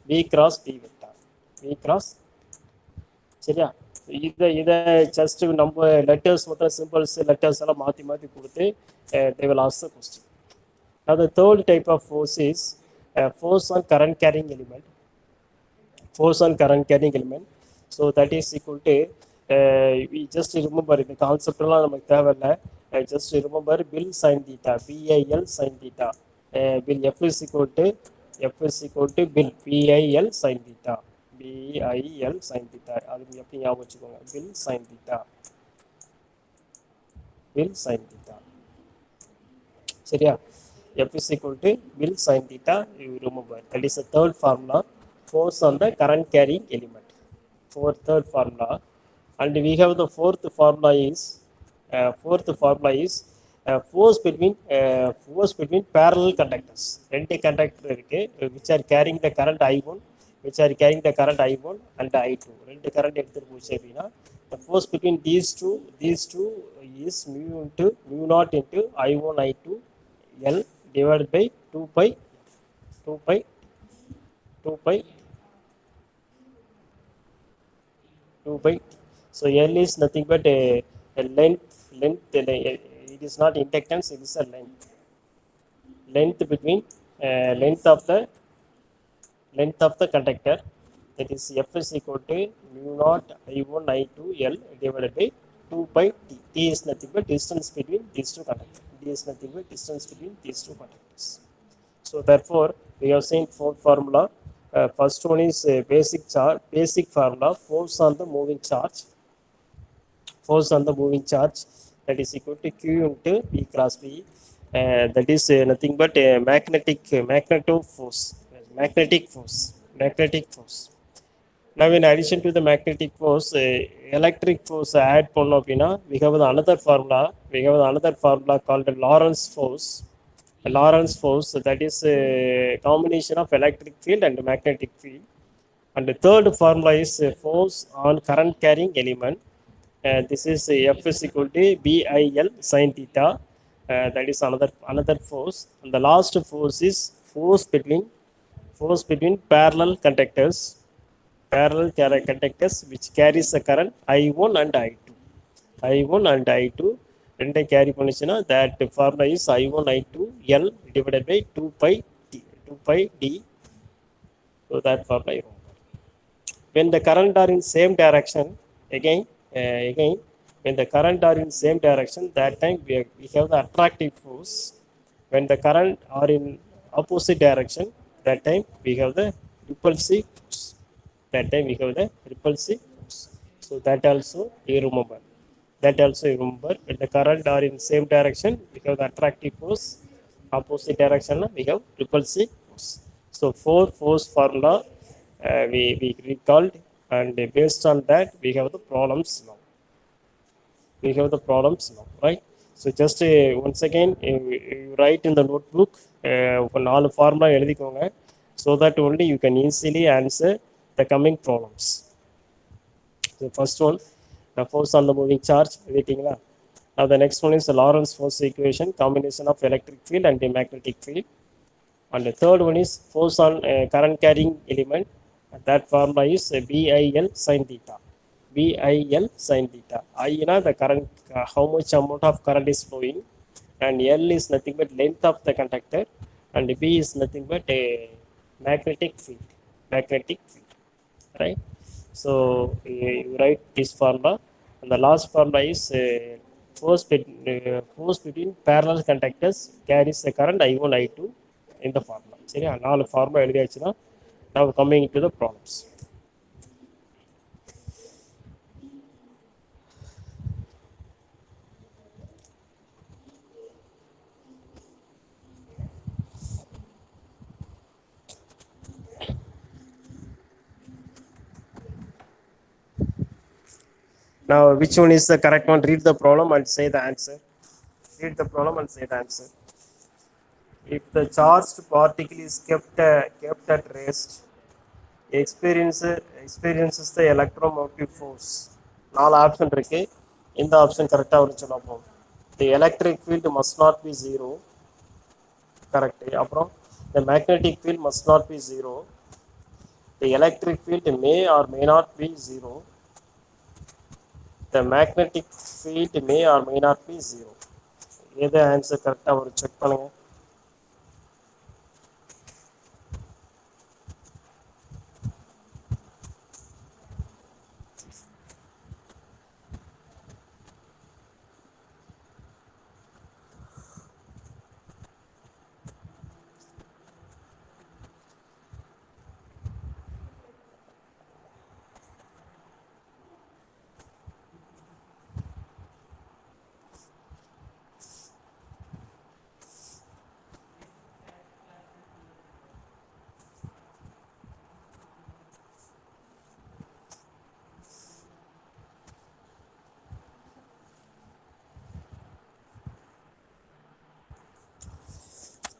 V cross V vector. V cross சரியா? இதை just நம்ம letters மொத்தம் symbols letters எல்லாம் மாற்றி கொடுத்து they will ask the question. Now the third type of force is force on current carrying element. force on current carrying element. So that is equal to we just remember the concept நமக்கு தேவையில்லை. Just remember bill sin theta, BIL sin theta. Bill F is equal to bill BIL sin theta, BIL sin theta. அது எப்படி ஞாபகம் வச்சுக்கோங்க, bill sin theta, bill sin theta. சரியா? F is equal to bill sin theta, you remember. That is the third formula, force on the current carrying element. Third formula. And we have the fourth formula is force between parallel conductors. ரெண்டு conductor இருக்கு, which are carrying the current I1, and I2. ரெண்டு current எடுத்துட்டு போச்சு அப்படின்னா, the force between these two is mu naught into I1 I2 L divided by 2 pi. So L is nothing but a length. It is not inductance, it is a length between length of the conductor. That is F is equal to mu naught I1 I2 L divided by 2 pi T. T is nothing but distance between these two conductors. So therefore we have seen four formula. First one is basic formula, force on the moving charge. That is equal to Q into V cross V. That is nothing but a magnetic force. Now in addition to the magnetic force, electric force add பண்ணோம் அப்படின்னா, we have another formula called Lorentz force. That is a combination of electric field and magnetic field. And the third formula is force on current carrying element. This is F is equal to BIL sin theta. That is another force. And the last force is force between parallel conductors which carries the current I1 and I2. ரெண்டை carry பண்ணிச்சுன்னா, that formula is I1 I2 L divided by 2 pi D. So that formula is wrong. When the current are in same direction, again when the current are in same direction, that time we have the attractive force. When the current are in opposite direction, that time we have the repulsive force. So that also you remember. When the current are in same direction, we have the attractive force. Opposite direction, we have repulsive force. So four force formula we recalled, and based on that we have the problems now. Right? So just once again you write in the notebook நாலு formula எழுதிக்கோங்க, so that only you can easily answer the coming problems. The first one, the force on the moving charge. Now the next one is the Lorentz force equation, combination of electric field and the magnetic field. And the third one is force on current carrying element. That formula is BIL sin theta. I the current, how much amount of current is flowing, and L is nothing but length of the conductor, and B is nothing but a magnetic field. Right? So you write this formula, and the last formula is force between parallel conductors carries the current I1 I2 in the formula. சரியா? நாலு formula எழுதியாச்சுன்னா, now coming to the problems. Now, which one is the correct one? Read the problem and say the answer. If the charged particle is kept at rest, experiences the electromotive force. நாலு option இருக்கு, இந்த option கரெக்டாக வரும் சொல்லப்போம். The electric field must not be zero. Correct. அப்புறம் the magnetic field must not be zero. The electric field may or may not be zero. The magnetic field may or may not be zero. எது answer கரெக்டாக ஒரு check பண்ணுங்க.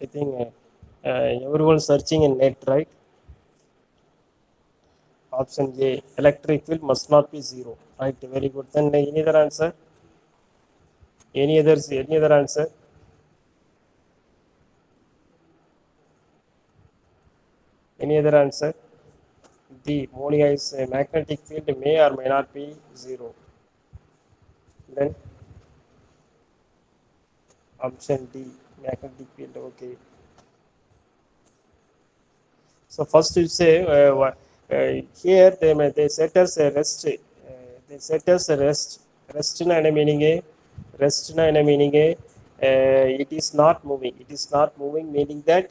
I think everyone searching in net, right? Option A, electric field must not be zero. Right, very good. Then any other answer? Any other answer? Any other answer? D, Monia is a magnetic field may or may not be zero. Then option D, magnetic field. Okay. So first you say here they set us a rest. They set us a rest. Rest na என்ன meaning? Rest na என்ன meaning? It is not moving. It is not moving meaning that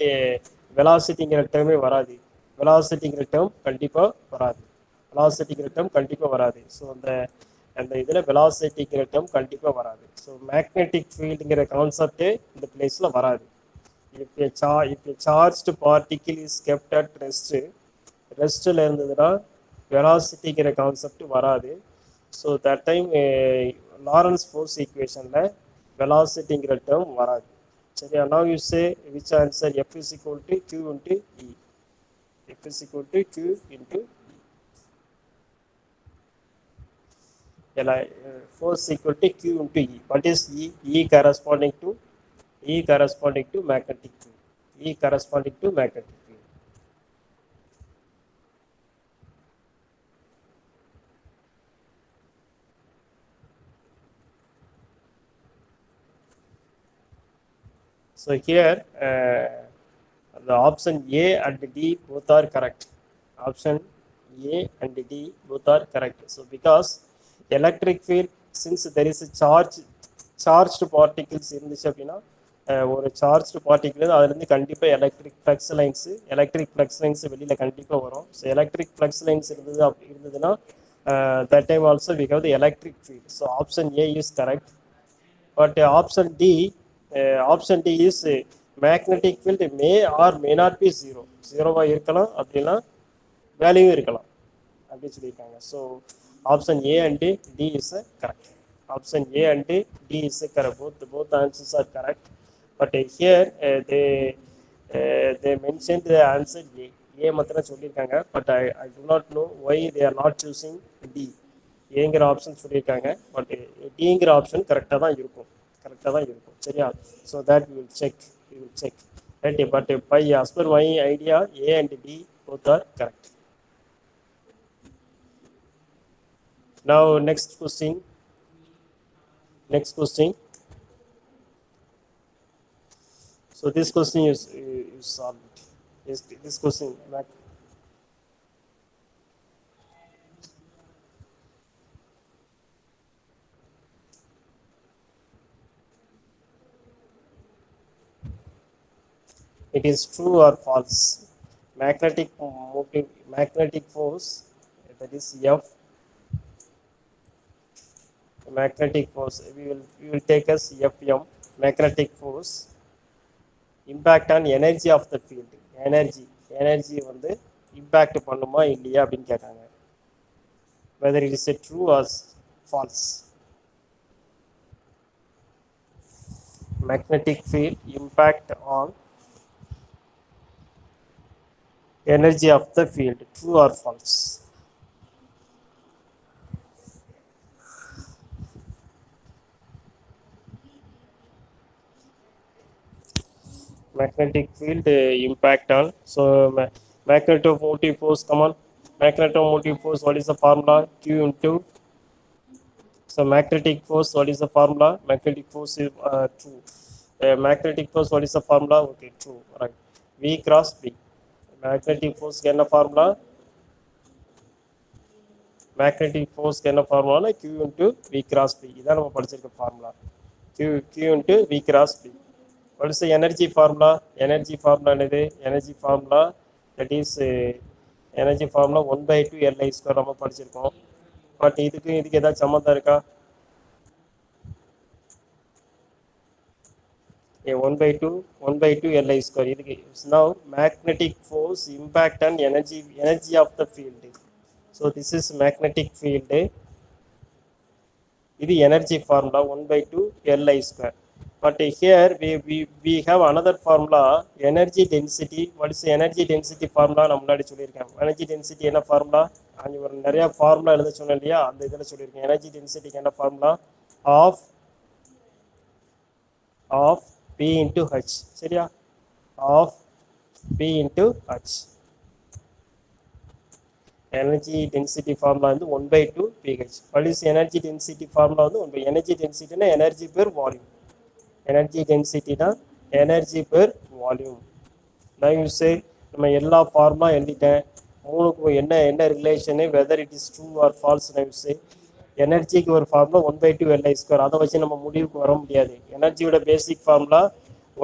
velocityங்கிற டேர்மே வராது. velocityங்கிற term கண்டிப்பா வராது. velocityங்கிற term கண்டிப்பா வராது. So அந்த இதில் velocityங்கிற term கண்டிப்பா வராது. ஸோ மேக்னெட்டிக் ஃபீல்டுங்கிற கான்செப்டே இந்த பிளேஸில் வராது. if a charged particle is kept at ரெஸ்ட்ல இருந்ததுன்னா வெலாசிட்டிங்கிற கான்செப்ட் வராது. So that time Lorentz force ஈக்குவேஷனில் வெலாசிட்டிங்கிற டேர்ம் வராது. சரியா? Now you say which answer? F is equal to Q into E. F is equal to Q into force equal to Q into E. What is E? E corresponding to magnetic field. E corresponding to magnetic field. So here the option A and D both are correct. Option A and D both are correct. So because electric field, since there is a charged particles இருந்துச்சு அப்படின்னா ஒரு charged particle அதுலேருந்து கண்டிப்பாக electric flux lines வெளியில் கண்டிப்பாக வரும். So electric flux lines இருந்ததுன்னா that time also we have the electric field. So option A is correct. But option D is magnetic field may or may not be zero. ஜீரோவாக இருக்கலாம், அப்படின்னா value இருக்கலாம் அப்படின்னு சொல்லியிருக்காங்க. So option A and D is correct. Option A and D is correct. Both answers are correct. But here they mentioned the answer A. A மாத்திரம் சொல்லியிருக்காங்க. But I do not know why they are not choosing D. ஏங்கிற option சொல்லியிருக்காங்க. But டிங்கிற option கரெக்டாக தான் இருக்கும். சரியா? So that we will check right. But by as per my idea A and D both are correct. Now next question. So this question is solved. This question it is true or false? Magnetic force, that is F. Magnetic force we will take as Fm. Magnetic force impact on energy of the field. Energy வந்து impact பண்ணுமா இல்லையா அப்படின்னு கேட்டாங்க. whether it is a true or false. Magnetic field impact on energy of the field, true or false? Magnetic field impact on, so magnetomotive force, come on, magnetomotive force, what is the formula? Q into, so magnetic force, what is the formula? Magnetic force is true. Magnetic force, what is the formula? Okay, true, right. V cross B. Magnetic force என்ன formula? Magnetic force என்ன formula? Q into V cross B. இதான் நம்ம படிச்சிருக்க formula. Q into V cross B. What is the energy formula? Energy formula என்னது? Energy formula, that is energy formula 1/2 Li square நம்ம படிச்சிருக்கோம். But இதுக்கு ஏதாவது சம்மந்தம் இருக்கா? 1/2 Li square. Now magnetic force impact on energy of the field. So this is magnetic field. இது energy formula 1/2 Li square. But here we have another formula, energy density. What is the energy density formula? நான் முன்னாடி சொல்லியிருக்கேன். Energy density என்ன formula? அங்கே ஒரு நிறைய formula எழுத சொன்னேன் இல்லையா, அந்த இதில் சொல்லியிருக்கேன். எனர்ஜி டென்சிட்டிக்கு என்ன formula? Half B into H. சரியா? Half B into H. Energy density formula வந்து 1/2 pH. What is energy density formula? வந்து 1 எனர்ஜி டென்சிட்டினா எனர்ஜி பெர் வால்யூம். எனர்ஜி டென்சிட்டினா எனர்ஜி பெர் வால்யூம். நான் யூஸ் நம்ம எல்லா ஃபார்முலா எழுதிட்டேன். மூணுக்கும் என்ன என்ன relation, whether it is true or false. நான் யூஸ் எனர்ஜிக்கு ஒரு ஃபார்முலா 1/2 Li². அதை வச்சு நம்ம முடிவுக்கு வர முடியாது. எனர்ஜியோட பேசிக் ஃபார்முலா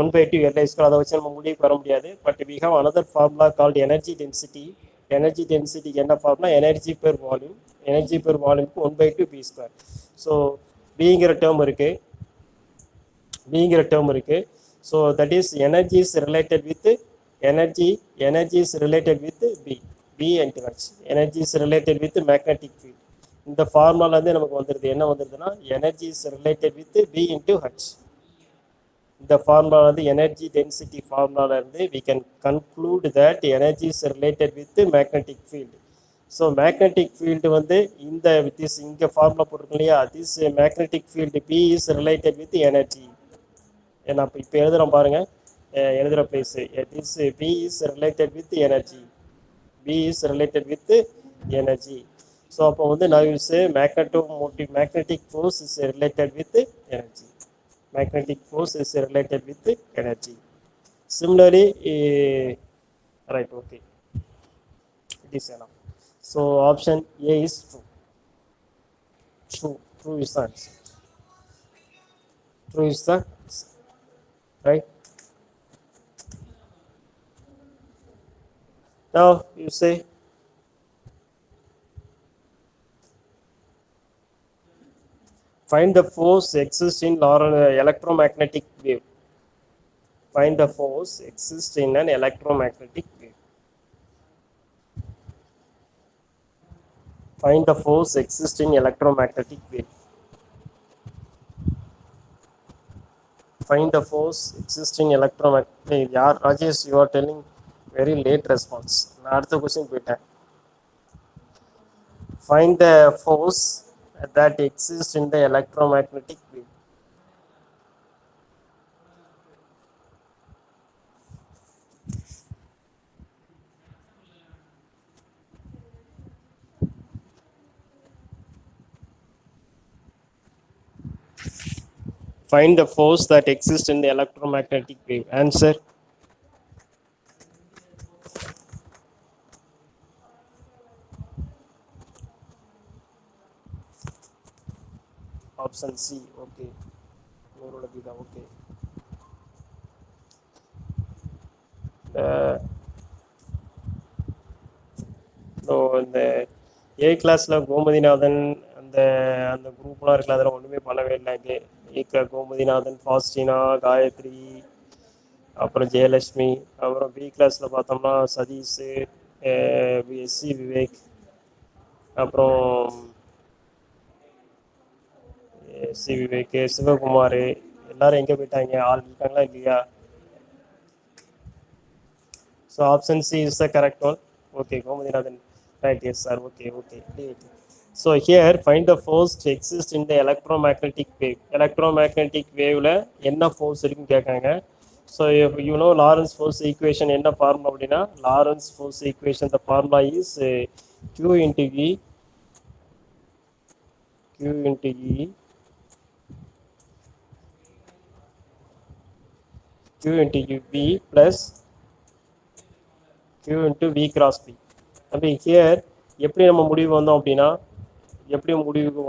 1/2 Li². அதை வச்சு நம்ம முடிவுக்கு வர முடியாது. But we have another formula called energy density. Energy டென்சிட்டிக்கு என்ன formula? Energy per volume. Energy per வால்யூம்க்கு 1/2 p². ஸோ பிங்கிற டேர்ம் இருக்கு. So that is energy is related with energy is related with B and H. Energy is related with magnetic field. இந்த formula வந்து நமக்கு வந்துடுது. என்ன வந்துடுதுன்னா energy is related with B into H. இந்த formula வந்து எனர்ஜி டென்சிட்டி ஃபார்முலால இருந்து we can conclude that energy is related with magnetic field. So magnetic field வந்து இந்த திஸ் இங்கே ஃபார்முலா போட்டிருக்கோம் இல்லையா, this magnetic field B is related with energy. ஏன்னா இப்போ எழுதுகிறோம் பாருங்கள், எழுதுகிற place this B is related with energy. B is related with energy. So அப்போ வந்து நான் use magnetic force is related with energy. Magnetic force is related with energy. Similarly, right, okay, it is enough. So option A is true is the answer. True is the answer. Right. Now you say find the force exists in electromagnetic wave. Find the force exists in an electromagnetic wave. Find the force exists in electromagnetic wave. Find the force exists in electromagnetic wave. Yeah, Rajesh, you are telling very late response. நான் அடுத்த question போயிட்டேன். Find the force that exists in the electromagnetic wave. Find the force that exists in the electromagnetic wave. Answer. Option C. Okay. Okay. So இந்த ஏ கிளாஸில் கோமதிநாதன் அந்த குரூப்லாம் இருக்குல்ல, அதெல்லாம் ஒன்றுமே பண்ணவே இல்லை. கோமதிநாதன், ஃபாஸ்டினா, காயத்ரி, அப்புறம் ஜெயலட்சுமி. அப்புறம் பி கிளாஸில் பார்த்தோம்னா சதீஷ், எஸ்சி விவேக், அப்புறம் எஸ்சி விவேக், சிவகுமார், எல்லாரும் எங்கே போயிட்டாங்க? ஆள் இருக்காங்களா இல்லையா? So option C is the correct one. Okay, Gomathinathan. Right, yes sir. Okay. So here find the force to exist in the electromagnetic wave. Electromagnetic wave la enna force irukku kekanga. So if you know Lorentz force equation enna formula appadina, Lorentz force equation the formula is Q into E V plus Q into V cross P. அப்போ here எப்படி நம்ம முடிவுக்கு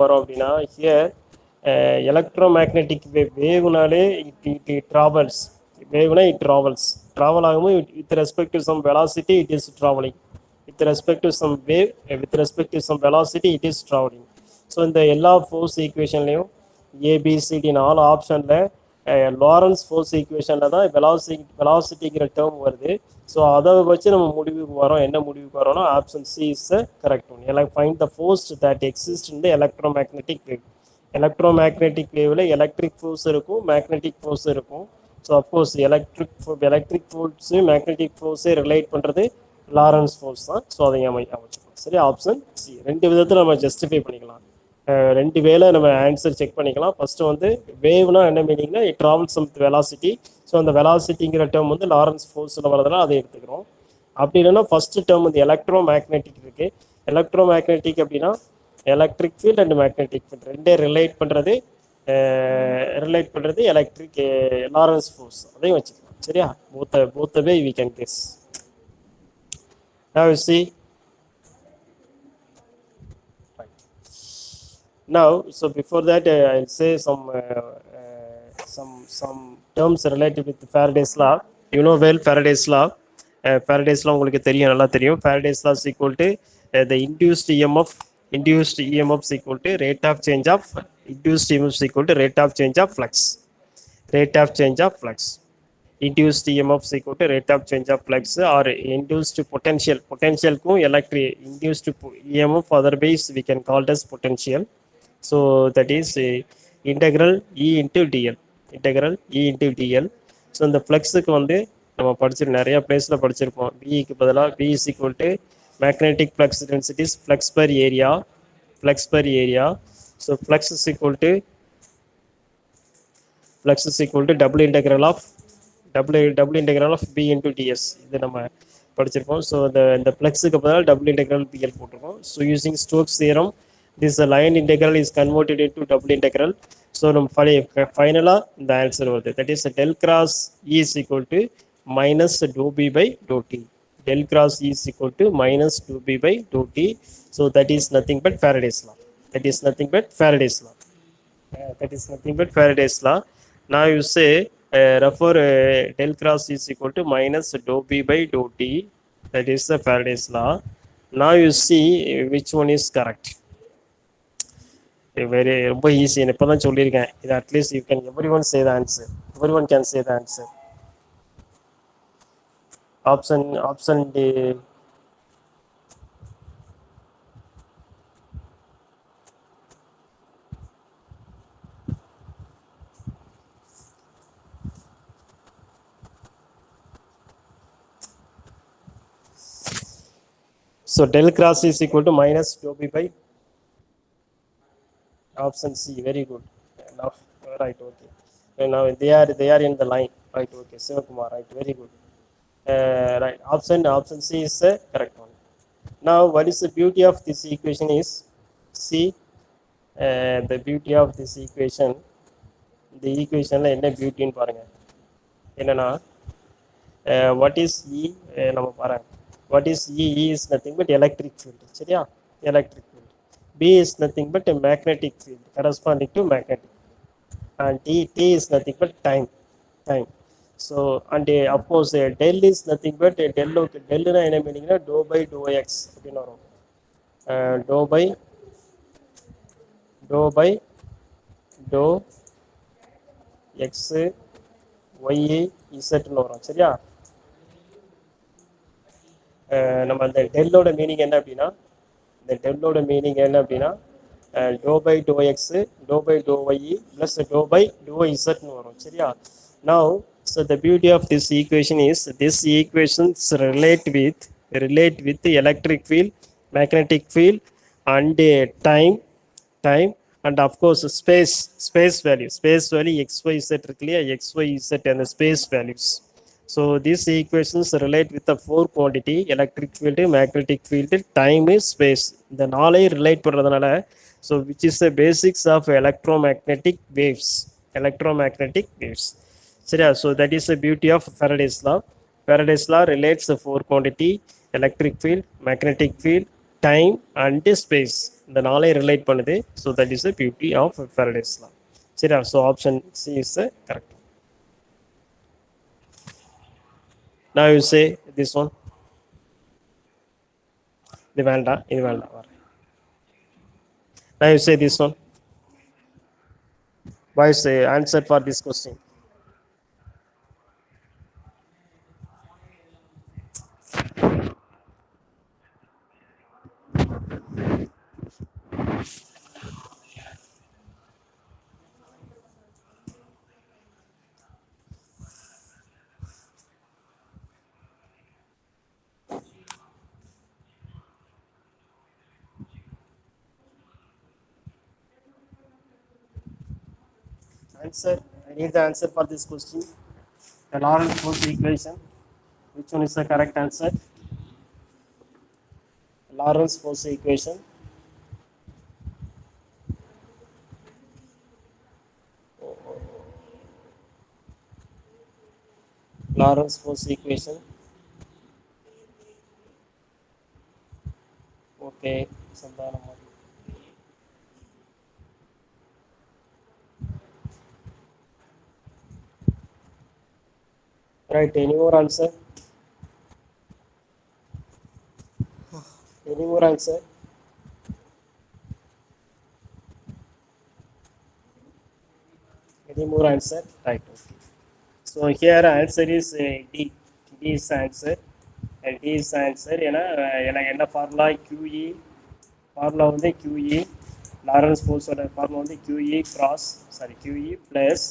வரோம் அப்படின்னா here electromagnetic வேவ்னாலே it travels. வேவ்னா it travel ஆகும்போது with respect to some velocity it is travelling. With respect to some wave with respect to some velocity it is travelling. So இந்த எல்லா ஃபோர்ஸ் ஈக்குவேஷன்லையும் ஏபிசிடி 4 ஆப்ஷனில் லாரன்ஸ் ஃபோர்ஸ் ஈக்குவேஷனில் தான் வெலாசிட்டிங்கிற term வருது. So அதை வச்சு நம்ம முடிவுக்கு வரோம். என்ன முடிவுக்கு வரோம்னா option C is the correct one. Find the force that exist in the electromagnetic wave. Electromagnetic வேவ்ல எலக்ட்ரிக் ஃபோர்ஸ் இருக்கும், மேக்னெட்டிக் ஃபோர்ஸ் இருக்கும். So of course electric force magnetic ஃபோர்ஸை ரிலேட் பண்ணுறது லாரன்ஸ் ஃபோர்ஸ் தான். ஸோ அதை அமைச்சுக்கணும். சரி, ஆப்ஷன் சி. ரெண்டு விதத்தில் நம்ம ஜஸ்டிஃபை பண்ணிக்கலாம். ரெண்டு வேலை நம்ம ஆன்சர் செக் பண்ணிக்கலாம். ஃபர்ஸ்ட் வந்து வேவ்னா என்ன மீனிங்னா it travels with velocity. So அந்த வெலாசிட்டிங்கிற டேர்ம் வந்து லாரன்ஸ் ஃபோர்ஸில் வரதுனால அதை எடுத்துக்கிறோம். அப்படி இல்லைன்னா ஃபர்ஸ்ட் டேர்ம் வந்து எலக்ட்ரோ மேக்னெட்டிக் இருக்கு. எலக்ட்ரோ மேக்னெட்டிக் அப்படின்னா electric field and magnetic field ரெண்டே ரிலேட் பண்ணுறது எலக்ட்ரிக் லாரன்ஸ் ஃபோர்ஸ், அதையும் வச்சுக்கலாம். சரியா, both way we can guess. Now you see, now so before that I'll say some terms related with Faraday's law. You know well Faraday's law. Faraday's law உங்களுக்கு தெரியும், நல்லா தெரியும். Faraday's law is equal to the induced EMF is equal to rate of change of induced EMF is equal to rate of change of flux. Induced EMF is equal to rate of change of flux or induced potential க்கும் electric induced EMF otherwise we can call it as potential. So that is integral E into dl. ஸோ இந்த ஃப்ளக்ஸுக்கு வந்து நம்ம நிறைய பிளேஸில் படிச்சிருப்போம். பிக்கு பதிலாக B is equal to magnetic flux density is flux per area. So flux is equal to double integral of B into DS. இது நம்ம படிச்சிருப்போம். ஸோ இந்த ஃப்ளக்ஸுக்கு பதிலாக டபுள் இன்டெக்ரல் பிஎல் போட்டிருக்கோம். So using Stokes theorem this line integral is converted into double integral. So finally the answer was that is del cross E is equal to minus dou B by dou T. Del cross E is equal to minus dou B by dou T. So that is nothing but Faraday's law. Now you say therefore del cross E is equal to minus dou B by dou T. That is the Faraday's law. Now you see which one is correct. Very ரொம்ப easy, இப்போ தான் சொல்லியிருக்கேன். இது at least you can every one can say the answer. Option D. So del cross is equal to minus dou B by option C. Very good. Now, right, okay. And now they are in the line. Right, okay. Sivakumar, right, very good. Right, option C is the correct one. Now, what is the beauty of this equation is, see, the beauty of this equation, the equation la enna beauty nu parunga. Enna what is E, நம்ம பாருங்க. What is E? E is nothing but electric field. சரியா, electric field. B is nothing but a magnetic field corresponding to magnetic field. And T is nothing but time. So and of course del is nothing but del na என்ன மீனிங்னா dou by dou x அப்படினு வரும். Dou by dou x y z னு வரும். சரியா, நம்ம அந்த டெல்லோட meaning என்ன அப்படின்னா dou by dou x dou by dou y plus dou by dou z னு வரும். சரியா, now so the beauty of this equation is this equations relate with the electric field, magnetic field and time and of course space value x y z இருக்குல்லையா, x y z and the space values. So these equations relate with the four quantity: electric field, magnetic field, time, space. இந்த நாளை relate பண்றதுனால so which is the basics of electromagnetic waves. சரியா, so that is the beauty of Faraday's law relates the four quantity: electric field, magnetic field, time and space. இந்த நாளை relate பண்ணுது. So that is the beauty of Faraday's law. சரியா, so option C is the correct. Now you say this one. இது வேண்டாம். Now you say this one. What is the answer for this question? answer. I need the answer for this question. The Lorentz force equation. Which one is the correct answer? Lorentz force equation. Lorentz force equation. Okay. Sandhanam. Right. Any more answer? Any more answer? Any more answer? Right. Okay. So here answer is D. D is answer. And D is answer. எனக்கு என்ன formula QE formula வந்து QE Lawrence ஃபோர்ஸோட formula வந்து QE cross QE plus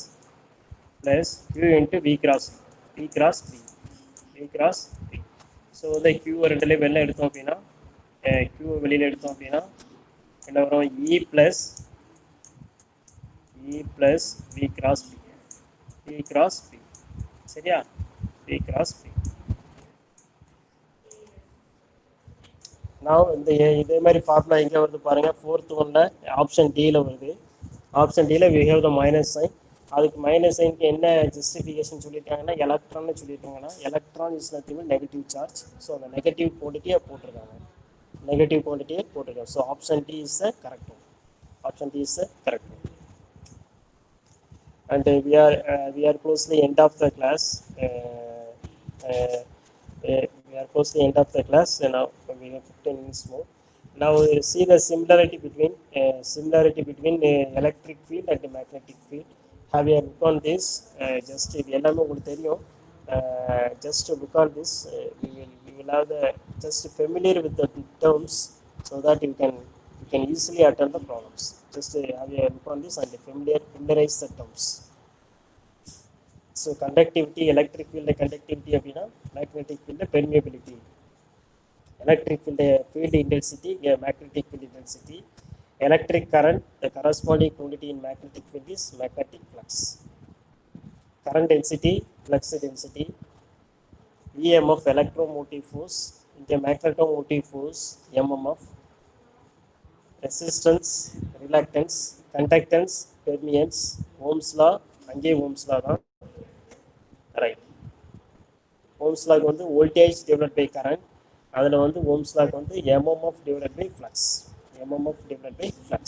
Q into V cross V cross V. So வந்து Q ரெண்டுலேயும் வெளில எடுத்தோம் அப்படின்னா Q வெளியில் எடுத்தோம் அப்படின்னா என்ன வரும் E plus V cross V. சரியா? V cross V. நான் இந்த இதே மாதிரி ஃபார்முலா எங்கே வருது பாருங்கள், ஃபோர்த் ஒன்ல ஆப்ஷன் டியில் வருது. ஆப்ஷன் டியில் we have the minus sign. அதுக்கு மைனஸ் சைனுக்கு என்ன ஜஸ்டிஃபிகேஷன் சொல்லியிருக்காங்கன்னா எலக்ட்ரான்னு சொல்லியிருக்காங்கன்னா electron is nothing negative charge. So அந்த நெகட்டிவ் குவான்டிட்டியை போட்டிருக்காங்க. So option D is the correct one. Option D is the correct one. And we are close to the end of the class. We are close to the end of the class. Now we have 15 minutes more. Now see the similarity between electric field and magnetic field. Have you looked on this? Just எல்லாமே உங்களுக்கு தெரியும். Just to look on this, we will have the just familiar with the terms so that you can easily attend the problems. Just have a look on this and familiarize the terms. So conductivity, electric field conductivity அப்படின்னா magnetic field permeability. Electric field intensity, magnetic field intensity. Electric current, the corresponding quantity in magnetic field is magnetic flux. Current density, flux density. EMF, electromotive force, the magnetomotive force, MMF. Resistance, reluctance, conductance, permeance, Ohm's law, அங்கே Ohm's law தான். Right. Ohm's law வந்து voltage divided by current. அதில் வந்து Ohm's law வந்து MMF divided by flux. MMF divided by flux.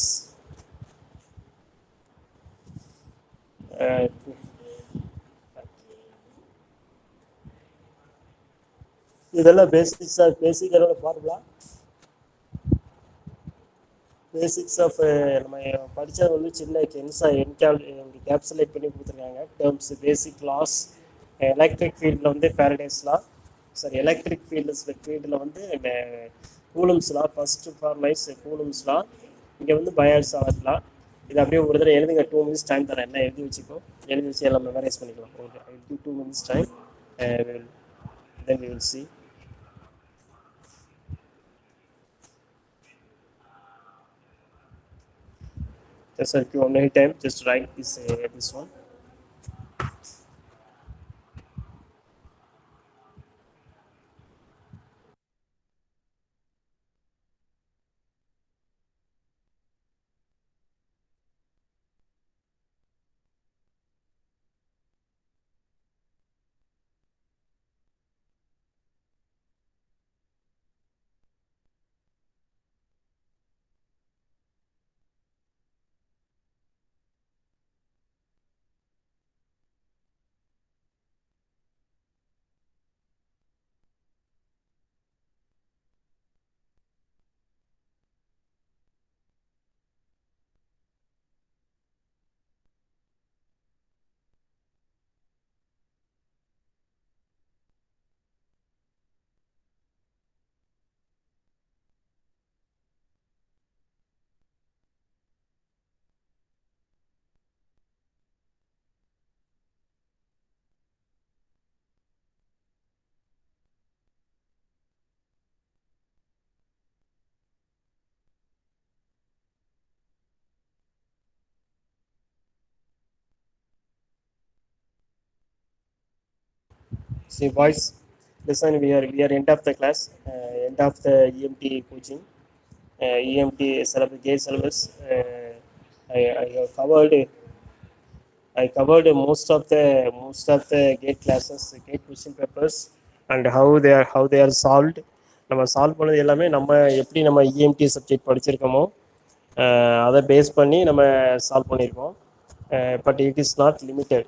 இதெல்லாம் பேசிக்கோட formula. Basics of நம்ம படித்தது வந்து சின்ன கேப்சுலேட் பண்ணி கொடுத்துருக்காங்க டேர்ம்ஸ். பேசிக் லாஸ் எலக்ட்ரிக் ஃபீல்டில் வந்து ஃபேரடேஸ் லா, எலக்ட்ரிக் ஃபீல்டில் வந்து கூலம்ஸ் லா. ஃபர்ஸ்ட் ஃபார்முலைஸ் கூலம்ஸ் லா. இங்கே வந்து பயால்சாவர்ட் லா. இது அப்படியே ஒரு தடவை எழுதுங்க. 2 minutes டைம் தரேன். என்ன எழுதி வச்சுக்கோ, எழுதி வச்சு எல்லாம் மெமரைஸ் பண்ணிக்கலாம். Okay, 2 minutes time. Then we will see. Just if you want any time, just write this one. See, boys, listen. We are end of the class, end of the EMT coaching, EMT syllabus, gate syllabus. I have covered. I covered most of the gate classes, gate question papers, and how they are solved. நம்ம solve பண்ணது எல்லாமே நம்ம எப்படி நம்ம EMD subject படிச்சிருக்கோமோ அதை base பண்ணி நம்ம solve பண்ணியிருக்கோம். But it is not limited.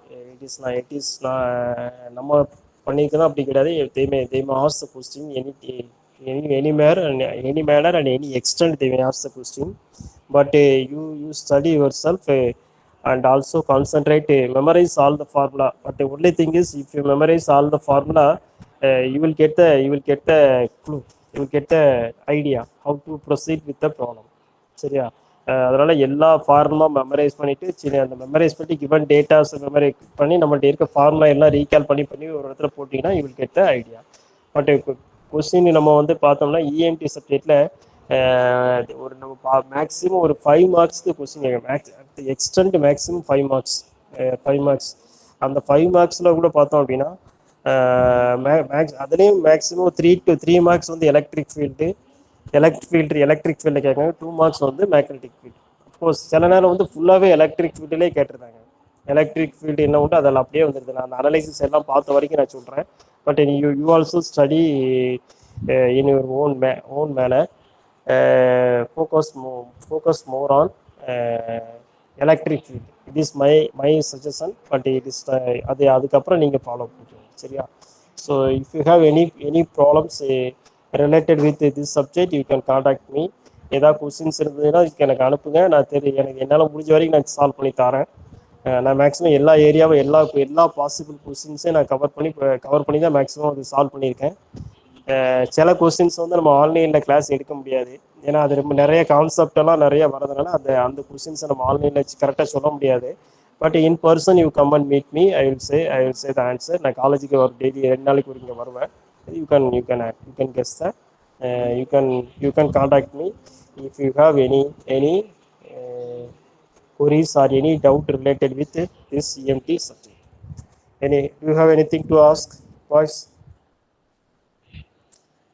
நம்ம பண்ணியிருக்கோம் அப்படி கிடையாது. they may ask the question any manner and any extent they may ask the question. But you study yourself and also concentrate, memorize all the formula. But the only thing is, if you memorize all the formula, you will get the clue, you will get the idea how to proceed with the problem. சரியா? அதனால எல்லா formula memorise பண்ணிட்டு சரி அந்த memorise பண்ணி given datas memory பண்ணி நம்மள்ட்ட இருக்க ஃபார்முலா எல்லாம் ரீகால் பண்ணி ஒரு இடத்துல போட்டிங்கன்னா you will get the idea. But question நம்ம வந்து பார்த்தோம்னா இஎம்டி சப்ஜெக்டில் ஒரு நம்ம மேக்ஸிமம் ஒரு 5 மார்க்ஸ்க்கு கொஸ்டின் கேட்கும். Extent maximum 5 marks. அந்த 5 மார்க்ஸில் கூட பார்த்தோம் அப்படின்னா அதுலேயும் மேக்ஸிமம் 3 மார்க்ஸ் வந்து எலக்ட்ரிக் ஃபீல்டு கேட்காங்க. 2 மார்க்ஸ் வந்து மேக்னெட்டிக் ஃபீல்டு. அஃப்கோர்ஸ் சில நேரம் வந்து ஃபுல்லாகவே எலக்ட்ரிக் ஃபீல்டுலேயே கேட்டிருந்தாங்க. எலக்ட்ரிக் ஃபீல்டு என்ன உண்டு அதெல்லாம் அப்படியே வந்துடுது. நான் அந்த அனலைசிஸ் எல்லாம் பார்த்த வரைக்கும் நான் சொல்கிறேன். But you also study in your own மேலே focus more on electric field. It is my suggestion. But it is அதுக்கப்புறம் நீங்கள் ஃபாலோ பண்ணிக்கோங்க. சரியா? So if you have any problems related with this subject you can contact me. ஏதாவது questions இருந்ததுன்னா எனக்கு அனுப்புங்க. நான் எனக்கு என்னால் முடிஞ்ச வரைக்கும் நான் சால்வ் பண்ணி தரேன். நான் மேக்ஸிமம் எல்லா ஏரியாவும் எல்லா பாசிபிள் கொஸ்டின்ஸையும் நான் கவர் பண்ணி தான் மேக்ஸிமம் அது சால்வ் பண்ணியிருக்கேன். சில கொஸ்டின்ஸ் வந்து நம்ம ஆன்லைனில் கிளாஸ் எடுக்க முடியாது. ஏன்னா அது ரொம்ப நிறைய கான்செப்டெல்லாம் நிறைய வரதுனால அந்த கொஸ்டின்ஸை நம்ம ஆன்லைனில் வச்சு கரெக்டாக சொல்ல முடியாது. But in person you come and meet me. I will say the answer. நான் காலேஜுக்கு ஒரு டெய்லி 2 நாளைக்கு ஒரு இங்கே வருவேன். You can guess the you can contact me if you have any queries or any doubt related with this EMT subject. Do you have anything to ask, boys?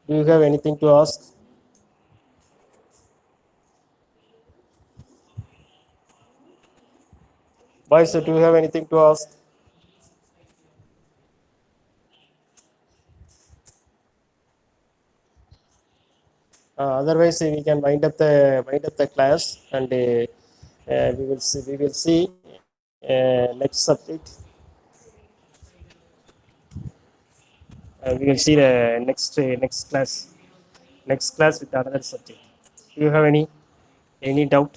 Do you have anything to ask? Boys, do you have anything to ask? Otherwise, we can wind up the class, and we will see next subject. We will see the next class with another subject. Do you have any doubt?